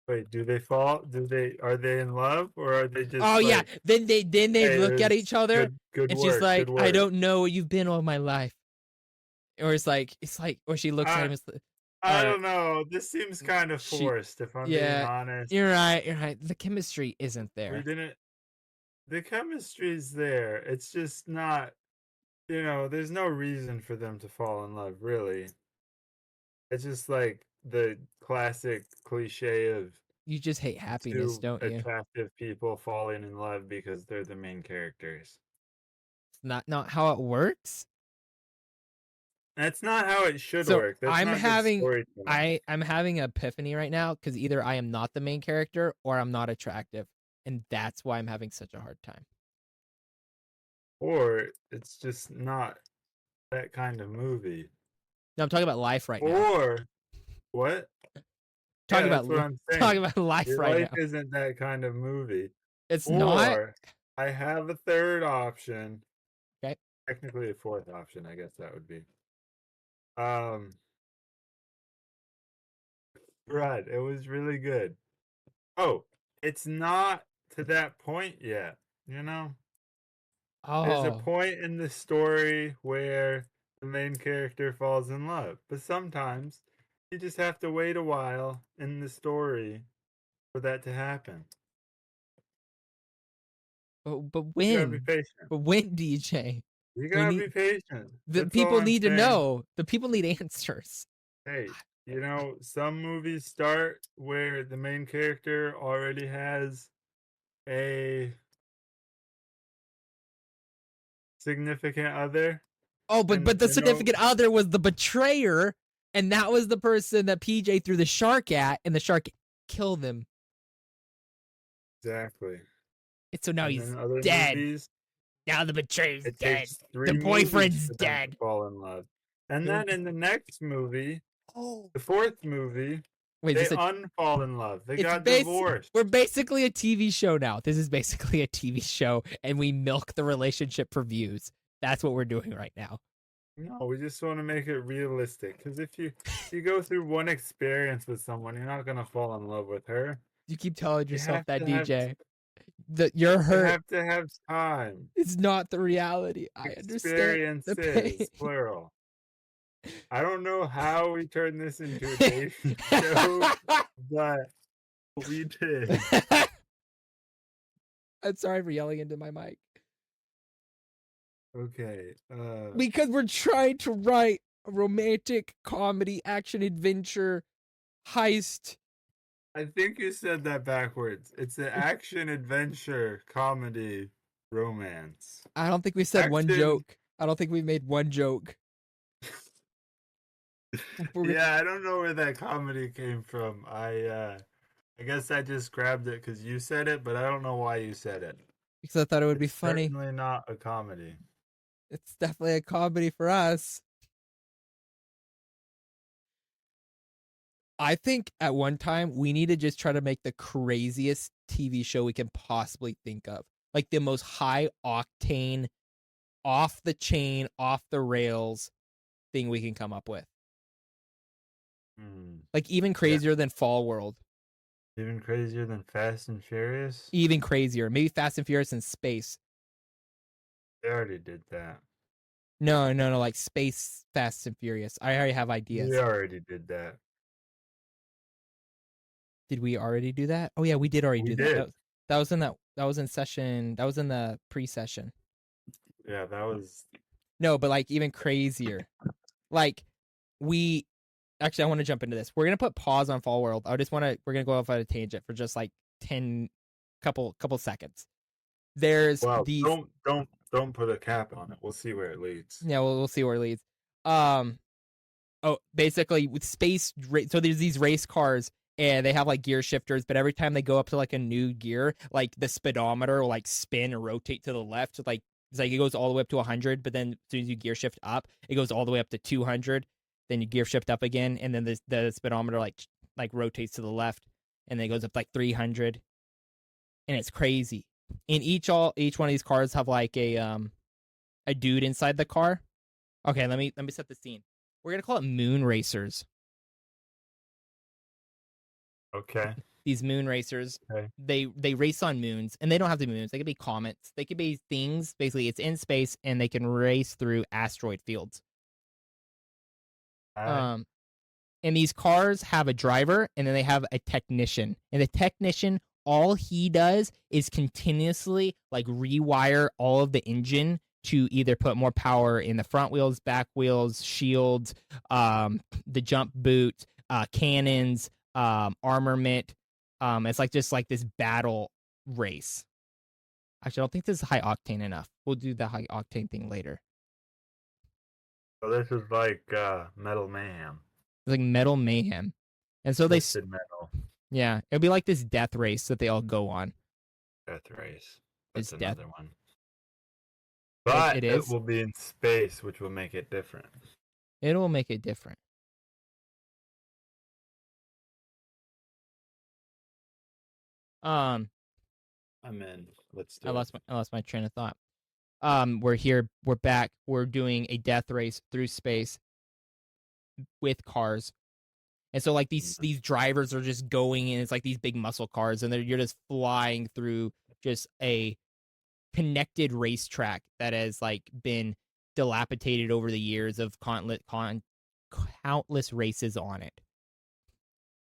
Wait, do they fall? Are they in love or are they Oh just yeah, like, then they hey, look at it's each other, good and she's work, good like, "I work. don't know what you've been all my life," or it's like, or she looks at I him, I or don't know. This seems kind of she, forced, if I'm being yeah, honest. you're right. The chemistry isn't We there. didn't. The chemistry's there. It's just not. There's no reason for them to fall in love, really. It's just like the classic cliche of You just hate happiness, two don't you? attractive people falling in love because they're the main characters. It's not how it works. That's not how it should So work. That's not good storytelling. I'm having an epiphany right now because either I am not the main character or I'm not attractive, and that's why I'm having such a hard time. Or it's just not that kind of movie. No, I'm talking about life right now. Or what? Yeah, Talking about that's what I'm talking saying. about life Your right life now. isn't that kind of movie. It's not Or I have a third option. okay. Technically a fourth option, I guess that would be. Um right, it was really good. Oh, it's not to that point yet, you know? There's a Oh, point in the story where the main character falls in love, but sometimes you just have to wait a while in the story for that to happen. but You gotta be when? patient. But when, DJ? You We gotta need be patient. the That's all people I'm need to saying. know. The people need answers. Hey, some movies start where the main character already has a significant other, Oh, but and the significant other was the betrayer, and that was the person that PJ threw the shark at, and the shark killed him. exactly. And so now And he's then other dead. movies, Now the betrayer's it dead. takes The 3 movies boyfriend's for them to dead. fall in love. And The- then in the next movie, oh, the fourth movie, wait, they this a unfall in love. They it's got base. divorced. We're basically a TV show now. This is basically a TV show, and we milk the relationship for views. That's what we're doing right now. No, we just want to make it realistic. Because if you go through one experience with someone, you're not gonna fall in love with her. You keep telling You yourself have that, to have DJ. That you're you hurt. have to have time. It's not the reality. I understand the pain. Experiences, plural. I don't know how we turned this into a dating show, but we did. I'm sorry for yelling into my mic. Okay. Because we're trying to write a romantic comedy, action, adventure, heist. I think you said that backwards. It's an action adventure comedy romance. I don't think we said one Action. joke. I don't think we made one joke. Yeah, I don't know where that comedy came from. I guess I just grabbed it because you said it, but I don't know why you said it. Because I thought it would be It's funny. certainly not a comedy. It's definitely a comedy for us. I think at one time we need to just try to make the craziest TV show we can possibly think of. Like the most high octane, off the chain, off the rails thing we can come up with. Like even crazier than Fall World. Even crazier than Fast and Furious? Even crazier. Maybe Fast and Furious in space. They already did that. No, like space Fast and Furious. I already have ideas. We already did that. Did we already do that? Oh yeah, we did already do did. that. That was in session. That was in the pre-session. Yeah, that was. No, but like even crazier. Like we actually I want to jump into this. We're gonna put pause on Fall World. We're gonna go off on a tangent for just like 10 couple seconds. There's Well, these don't don't put a cap on it. We'll see where it leads. Yeah, we'll see where it leads. Um, oh, basically with so there's these race cars and they have like gear shifters, but every time they go up to like a new gear, like the speedometer will like spin or rotate to the left. Like it's like it goes all the way up to 100, but then as soon as you gear shift up, it goes all the way up to 200. Then you gear shift up again, and then the speedometer like rotates to the left, and then it goes up like 300, and it's crazy. And each one of these cars have like a dude inside the car. Okay, let me set the scene. We're gonna call it moon racers. Okay. These moon racers, Okay. they race on moons, and they don't have to be moons. They could be comets. They could be things. Basically, it's in space, and they can race through asteroid fields. All right. Um, and these cars have a driver, and then they have a technician. And the technician, all he does is continuously like rewire all of the engine to either put more power in the front wheels, back wheels, shields, the jump boot, cannons, armament. It's like just like this battle race. Actually, I don't think this is high octane enough. We'll do the high octane thing later. So this is like Metal Mayhem. It's like metal mayhem, and so Twisted Metal. yeah, it'll be like this death race that they all go on. Death Race. It's That's death. another one. But It it is. will be in space, which will make it different. It will make it different. Um, I'm in. Let's I do it. lost my train of thought. We're here. We're back. We're doing a death race through space with cars. And so like these drivers are just going and it's like these big muscle cars and you're just flying through just a connected racetrack that has like been dilapidated over the years of countless races on it.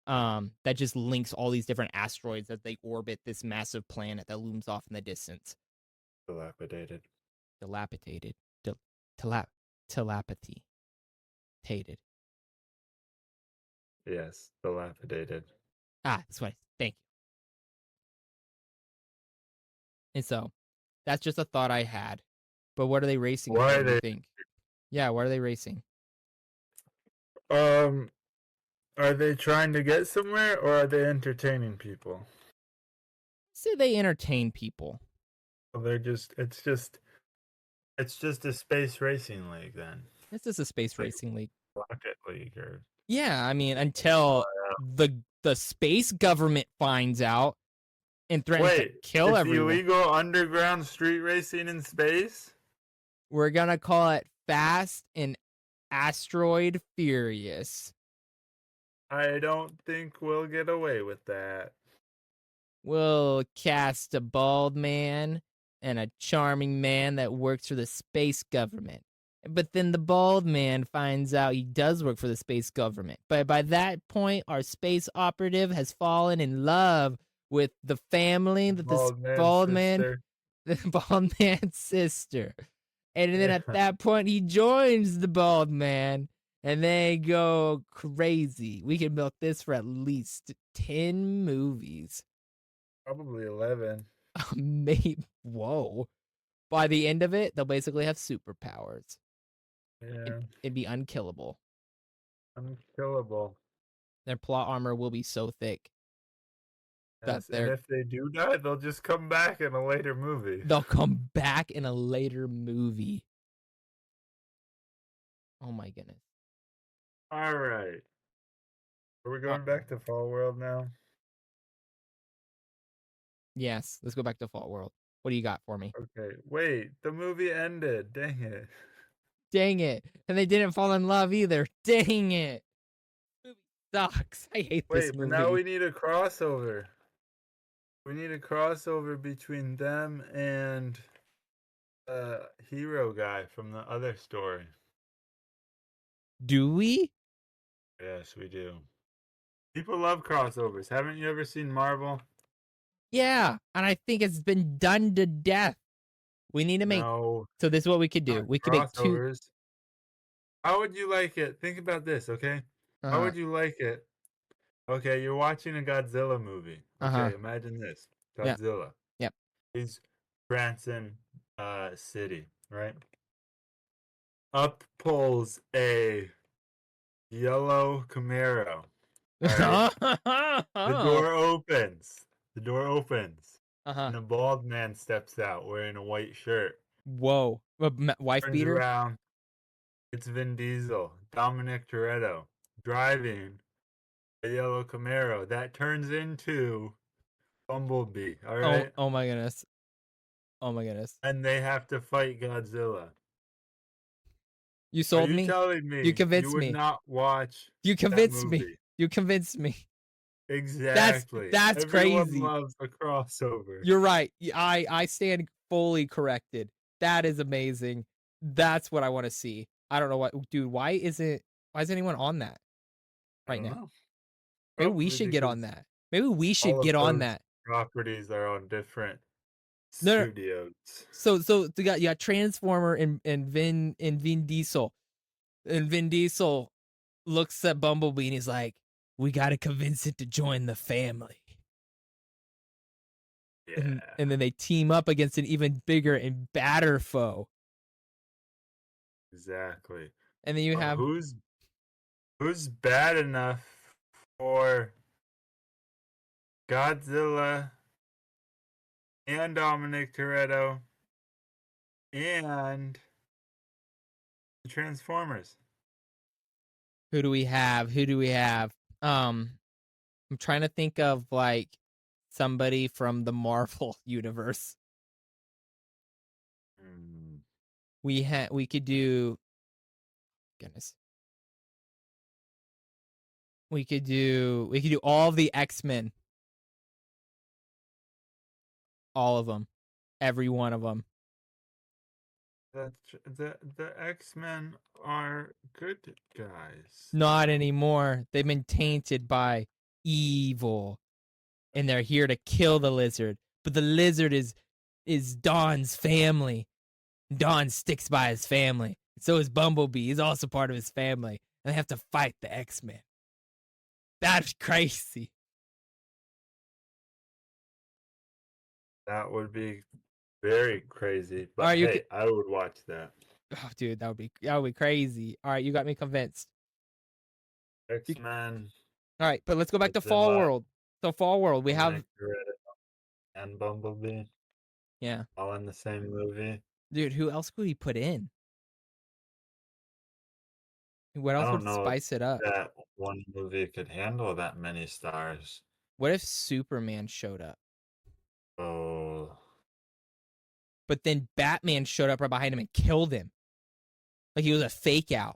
That just links all these different asteroids as they orbit this massive planet that looms off in the distance. Dilapidated. Dilapidated. Telepathy. Tated. Yes, dilapidated. That's what thank you. And so that's just a thought I had. But what are they racing Why for, are do you they? think? Yeah, what are they racing? Um, are they trying to get somewhere, or are they entertaining people? Say they entertain people. Well, they're just. It's just a space racing league then. This is a space Like racing league. Rocket League or. Yeah, I mean, until the space government finds out and threatens to Wait, kill it's everyone. illegal underground street racing in space? We're gonna call it Fast and Asteroid Furious. I don't think we'll get away with that. We'll cast a bald man and a charming man that works for the space government. But then the bald man finds out he does work for the space government. But by that point, our space operative has fallen in love with the family that the bald man, Sister. the bald man's sister. And then at Yeah. that point, he joins the bald man and they go crazy. We can milk this for at least 10 movies. Probably 11. Maybe, whoa. By the end of it, they'll basically have superpowers. Yeah. It'd be unkillable. Unkillable. Their plot armor will be so thick that Yes, and if they do die, they'll just come back in a later movie. they'll come back in a later movie. Oh my goodness. All right. Are we going back to Fall World now? Yes, let's go back to Fall World. What do you got for me? Okay. Wait, the movie ended. Dang it. Dang it. And they didn't fall in love either. Dang it. Movie sucks. I hate Wait, this but movie. now we need a crossover. We need a crossover between them and hero guy from the other story. Do we? Yes, we do. People love crossovers. Haven't you ever seen Marvel? Yeah, and I think it's been done to death. We need to make. No. So this is what we could do. Not We could make two. crossovers. How would you like it? Think about this, okay? How would you like it? Okay, you're watching a Godzilla movie. Okay, imagine this. Yeah. Godzilla. Yep. He's prancing city, right? Up pulls a yellow Camaro. All right. The uh-huh. door opens. The door opens. And a bald man steps out wearing a white shirt. Whoa. A wife Turns beater? around. It's Vin Diesel, Dominic Toretto, driving a yellow Camaro that turns into Bumblebee. All Oh, right. oh my goodness. Oh my goodness. And they have to fight Godzilla. You Are sold you me? telling You me you convinced would me. not watch You that convinced me. movie? You convinced me. That's Exactly. that's Everyone crazy. loves a crossover. You're right. I stand fully corrected. That is amazing. That's what I want to see. I don't know what, dude. Why is anyone on that I right don't now? know. Maybe we Probably should get on because that. Maybe we should all of get on those that. properties are on different No, no. studios. So you got Transformer and Vin Diesel. And Vin Diesel looks at Bumblebee and he's like, "We got to convince it to join the family." And Yeah, then they team up against an even bigger and badder foe. exactly. And then you But have who's bad enough for Godzilla and Dominic Toretto and the Transformers? who do we have? Who do we have? Um, I'm trying to think of like somebody from the Marvel universe. Hmm. We could do goodness. We could do all the X-Men, all of them, every one of them. The X-Men are good guys, Not though. anymore. They've been tainted by evil, and they're here to kill the lizard. But the lizard is Don's family. Don sticks by his family. So is Bumblebee. He's also part of his family, and they have to fight the X-Men. That's crazy. That would be very crazy, All but right, hey, I would watch that. oh, dude, that would be crazy. All right, you got me convinced. You, X-Men, all right, but let's go back to Fall Godzilla, World. So Fall World, we have Dominic Toretto, and Bumblebee yeah, all in the same movie. dude. Who else could we put in? What I else don't would know if spice it up? that one movie could handle that many stars. What if Superman showed up, Oh, but then Batman showed up right behind him and killed him? Like he was a fake out.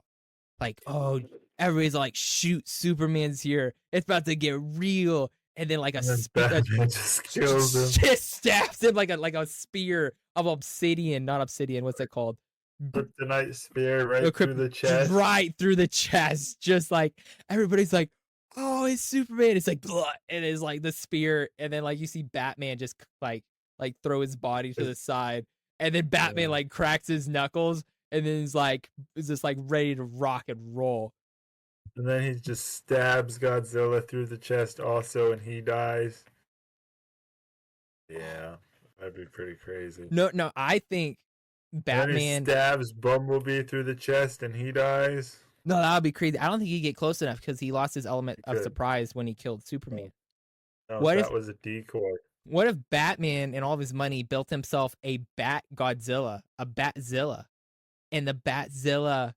Like, oh, everybody's like, shoot, Superman's here. It's about to get real. And then like and then Batman just kills him. just stabs him like a spear of obsidian, not obsidian. What's that called? Kryptonite spear right through the chest. Right through the chest. Just like everybody's like, oh, it's Superman. It's like blood, and it's like the spear, and then like you see Batman just like throw his body to the side, and then Batman Yeah. like cracks his knuckles, and then is just like ready to rock and roll. And then he just stabs Godzilla through the chest also, and he dies. Yeah, that'd be pretty crazy. No, no, I think And then he Batman. stabs Bumblebee through the chest, and he dies. No, that would be crazy. I don't think he'd get close enough because he lost his element He of could. surprise when he killed Superman. No, What if that was a decoy. what if Batman and all of his money built himself a Bat Godzilla, a Batzilla, and the Batzilla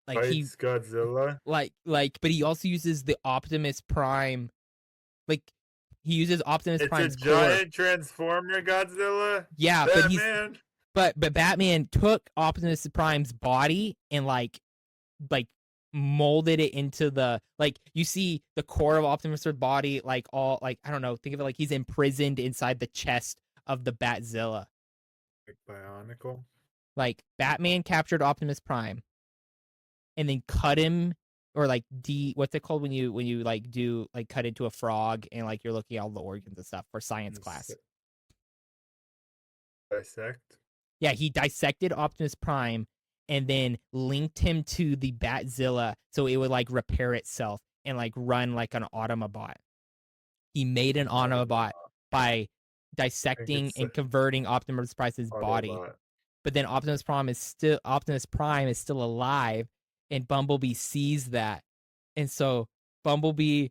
like he Fights Godzilla. but he also uses the Optimus Prime, like he uses Optimus It's a Prime's core. giant transformer Godzilla. Yeah, Batman. but Batman took Optimus Prime's body and like molded it into the like you see the core of Optimus' body like all like I don't know, think of it like he's imprisoned inside the chest of the Batzilla. Like Bionicle. Like Batman captured Optimus Prime and then cut him or like what's it called when you like do like cut into a frog and like you're looking at all the organs and stuff for science class. Dissect. Yeah, he dissected Optimus Prime and then linked him to the Batzilla so it would like repair itself and like run like an Autobot. He made an Autobot by think dissecting it's and converting Optimus Prime's body. Autobot. But then Optimus Prime is still alive, and Bumblebee sees that, and so Bumblebee,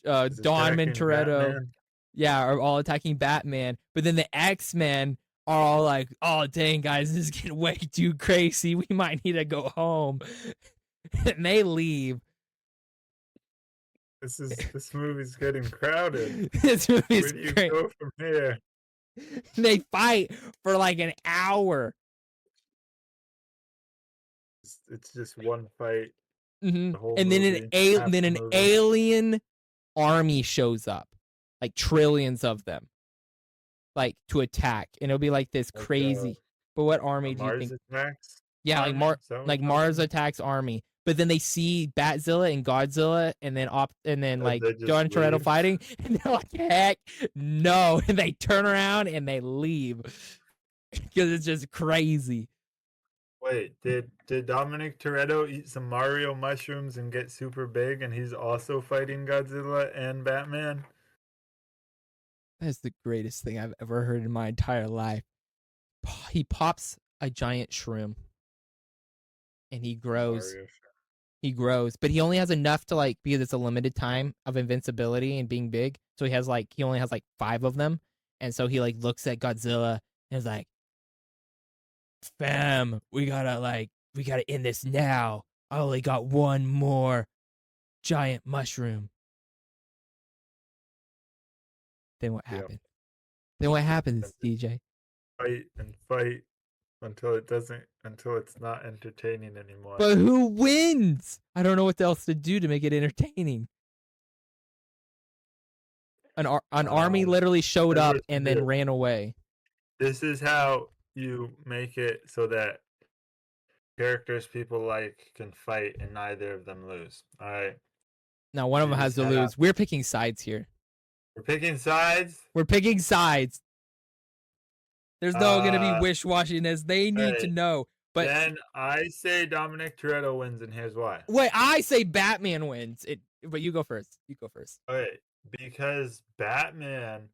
Is Dawn and attacking Toretto, Batman. yeah, are all attacking Batman. But then the X-Men are all like, "Oh dang, guys, this is getting way too crazy. We might need to go home," and they leave. This movie's getting crowded. This movie Where is do you great. go from here? They fight for like an hour. It's just one fight the whole And then movie, half then the an movie. alien army shows up, like trillions of them, like to attack, and it'll be like this Like crazy. But what a army do you Mars think? attacks Yeah, army. Is that what like we're talking Mars about? attacks army. But then they see Batzilla and Godzilla, and then And like they just John Toretto leave. fighting, and they're like, "Heck no!" And they turn around and they leave because it's just crazy. Wait, did Dominic Toretto eat some Mario mushrooms and get super big, and he's also fighting Godzilla and Batman? That's the greatest thing I've ever heard in my entire life. He pops a giant shroom, and he grows. Mario. He grows, but he only has enough to like, because it's a limited time of invincibility and being big. So he only has like 5 of them, and so he like looks at Godzilla and is like, "Fam, we gotta end this now. I only got one more giant mushroom." Then what Yeah. happened? Then what happens, And they DJ? fight and fight until it's not entertaining anymore. But who wins? I don't know what else to do to make it entertaining. An army literally showed Here's up what you and then do. ran away. This is how you make it so that characters people like can fight and neither of them lose. All right. Now one of You them has just to have lose. We're picking sides here. we're picking sides. We're picking sides. There's no gonna be Uh, wish-washiness. They need to hey, know. But then I say Dominic Toretto wins, and here's why. wait, I say Batman wins. But you go first. You go first. Okay, because Batman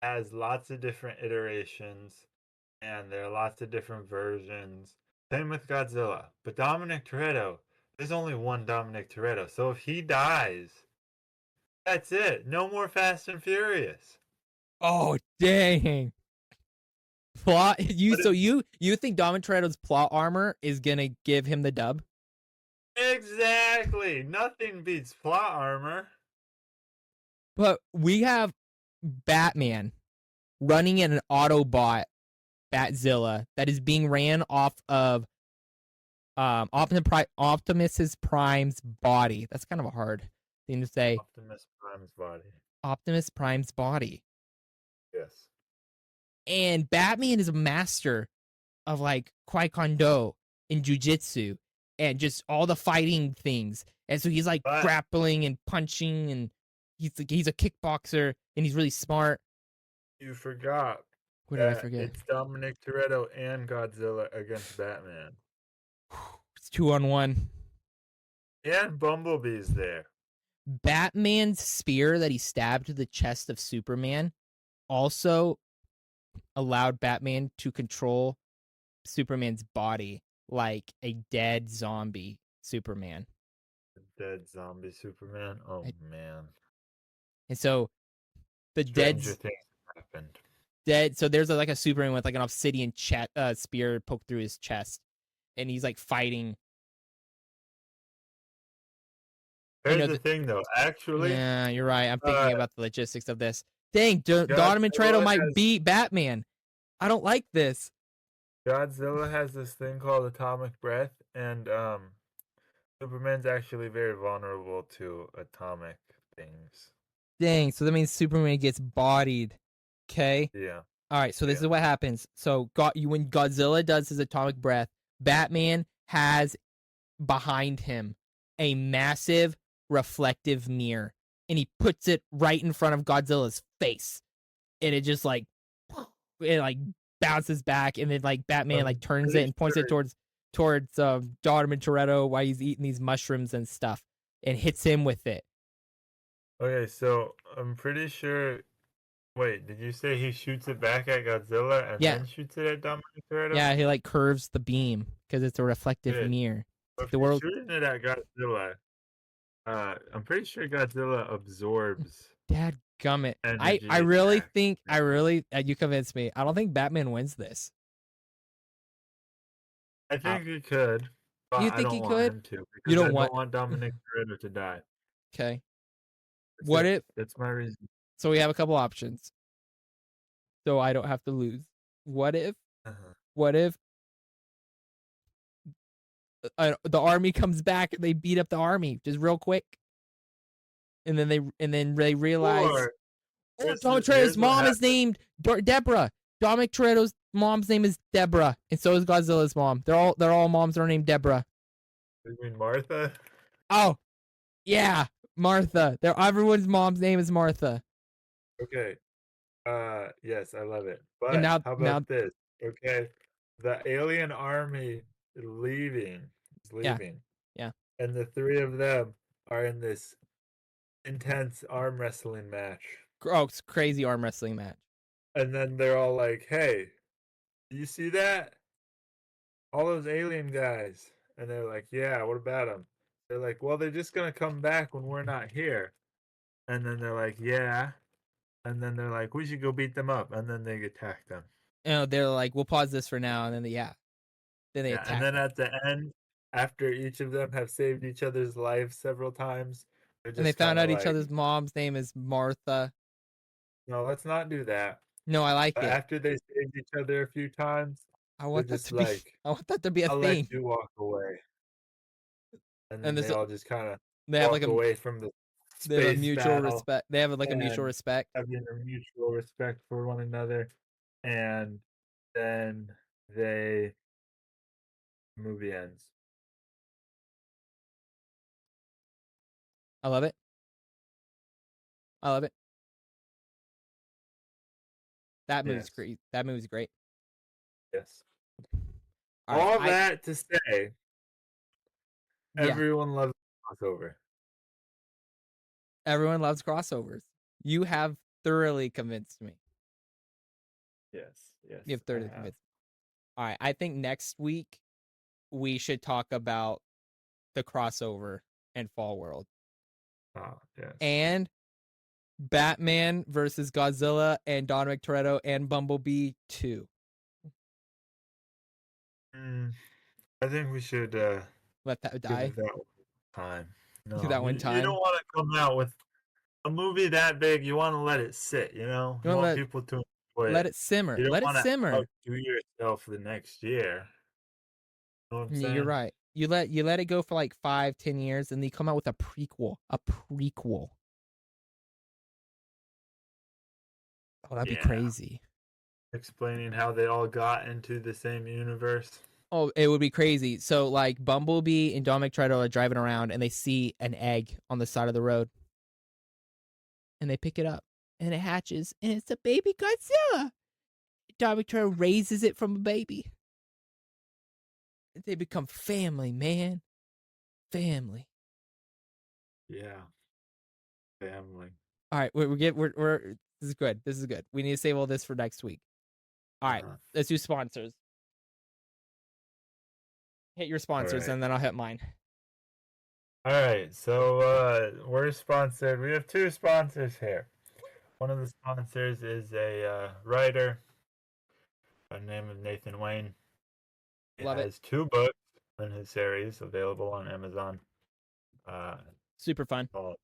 has lots of different iterations, and there are lots of different versions. Same with Godzilla. But Dominic Toretto, there's only one Dominic Toretto. So if he dies, that's it. No more Fast and Furious. Oh dang. Plot you But so you think Dominic Toretto's plot armor is gonna give him the dub? exactly. Nothing beats plot armor. But we have Batman running in an Autobot Batzilla that is being ran off of Optimus Prime's body. That's kind of a hard thing to say. Optimus Prime's body. Optimus Prime's body. Yes. And Batman is a master of like Kwai-Kon-Do and Jiu-Jitsu and just all the fighting things. And so he's like But grappling and punching, and he's a kickboxer, and he's really smart. you forgot What did I that forget? it's Dominic Toretto and Godzilla against Batman. It's 2-on-1. And Bumblebee's there. Batman's spear that he stabbed to the chest of Superman also allowed Batman to control Superman's body like a dead zombie Superman. Dead zombie Superman. Oh man. And so the Stranger things happened. so there's like a Superman with like an obsidian spear poked through his chest, and he's like fighting. Here's the thing though, actually. Yeah, you're right. I'm thinking about the logistics of this. Dang, Donovan Toretto Godzilla might beat Batman. I don't like this. Godzilla has this thing called atomic breath, and Superman's actually very vulnerable to atomic things. Dang, so that means Superman gets bodied. Okay. Yeah. All right, so this is what happens. So when Godzilla does his atomic breath, Batman has behind him a massive reflective mirror, and he puts it right in front of Godzilla's face, and it just like bounces back, and then like Batman like turns it and points it towards Donovan Toretto while he's eating these mushrooms and stuff, and hits him with it. Okay, so I'm pretty sure Wait, did you say he shoots it back at Godzilla and Yeah, then shoots it at Dominic Toretto? yeah. He like curves the beam because it's a reflective Good. mirror. It's So like if the he's world. shooting it at Godzilla, I'm pretty sure Godzilla absorbs Dad gummit. I energy really back. think I really you convinced me. I don't think Batman wins this. I Uh, think he could, you but I think don't he want could? him to You because don't I want. don't want Dominic Toretto to die. Okay. That's What it. if? That's my reason. So we have a couple options. So I don't have to lose. What if? Uh-huh. What if the army comes back and they beat up the army just real quick, and then they realize, Or oh, Dominic Toretto's here's what mom is happened. named Deborah. Dominic Toretto's mom's name is Deborah, and so is Godzilla's mom. They're all moms are named Deborah. You mean Martha? Oh yeah, Martha. Everyone's mom's name is Martha. Okay. Yes, I love it. And But how now about this? Okay. The alien army leaving is yeah, leaving. yeah. And the three of them are in this intense arm wrestling match. Oh, it's crazy arm wrestling match. And then they're all like, hey, do you see that? All those alien guys. And they're like, yeah, what about them? They're like, well, they're just going to come back when we're not here. And then they're like, yeah. And then they're like, we should go beat them up. And then they attack them. You know, they're like, we'll pause this for now, and then then they Yeah. And attack then them, at the end, after each of them have saved each other's lives several times, they're and they just found kind out of each like, other's mom's name is Martha. no, let's not do that. No, I like But it. after they saved each other a few times, I they're want that just to be. like, I want that to be a I'll let thing. you walk away. And And then this, they all just kind of they have like walk away from the they have a space mutual battle respect. They have like a mutual and respect. having a mutual respect for one another. And then they movie ends. I love it. I love it. That movie's Yes. great. That movie's great. Yes. All right, All I that to say, yeah. everyone loves crossover. Everyone loves crossovers. You have thoroughly convinced me. Yes. Yes, You have I thoroughly have. convinced me. All right, I think next week we should talk about the crossover and Fall World Oh, yes. and Batman versus Godzilla and Dominic Toretto and Bumblebee 2. Mm, I think we should Let that give die. it that time. Give No, that one you don't time. want to come out with a movie that big. You want to let it sit. You You want to want people to enjoy let it. it simmer. You don't Let it want to simmer. outdo yourself the next year. You know what I'm Yeah, you're saying? right. You let it go for like 5, 10 years, and they come out with a prequel. A prequel. Oh, that'd be Yeah. crazy. Explaining how they all got into the same universe. Oh, it would be crazy. So like Bumblebee and Dominic Toretto are driving around and they see an egg on the side of the road and they pick it up and it hatches and it's a baby Godzilla. Dominic Toretto raises it from a baby. They become family, man. Family. Yeah. Family. All right, we're this is good. This is good. We need to save all this for next week. All right, Uh-huh. let's do sponsors. Hit your All sponsors right. and then I'll hit mine. All right. So we're sponsored. We have two sponsors here. One of the sponsors is a writer by the name of Nathan Wayne. He Love it. has two books in his series available on Amazon. Uh, Super fun. called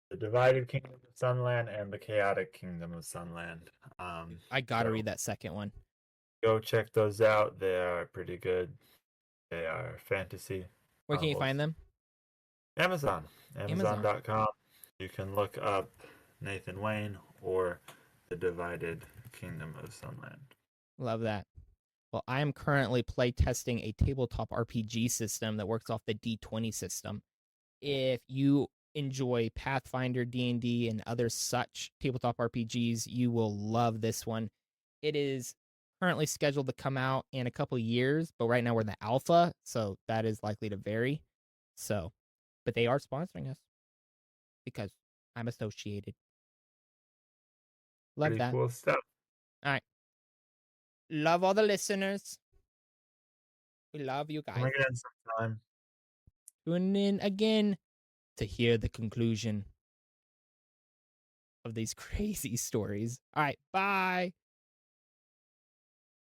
The Divided Kingdom of Sunland and The Chaotic Kingdom of Sunland. I gotta So read that second one. go check those out. They are pretty good. They are fantasy Where can you novels. find them? Amazon, Amazon. Amazon.com. You can look up Nathan Wayne or The Divided Kingdom of Sunland. Love that. Well, I am currently play testing a tabletop RPG system that works off the D20 system. If you enjoy Pathfinder, D&D, and other such tabletop RPGs, you will love this one. It is currently scheduled to come out in a couple years, but right now we're in the alpha, so that is likely to vary. So, but they are sponsoring us because I'm associated. Love Pretty that. cool stuff. All right. Love all the listeners. We love you Come guys. again sometime. Tune in again to hear the conclusion of these crazy stories. All right. Bye.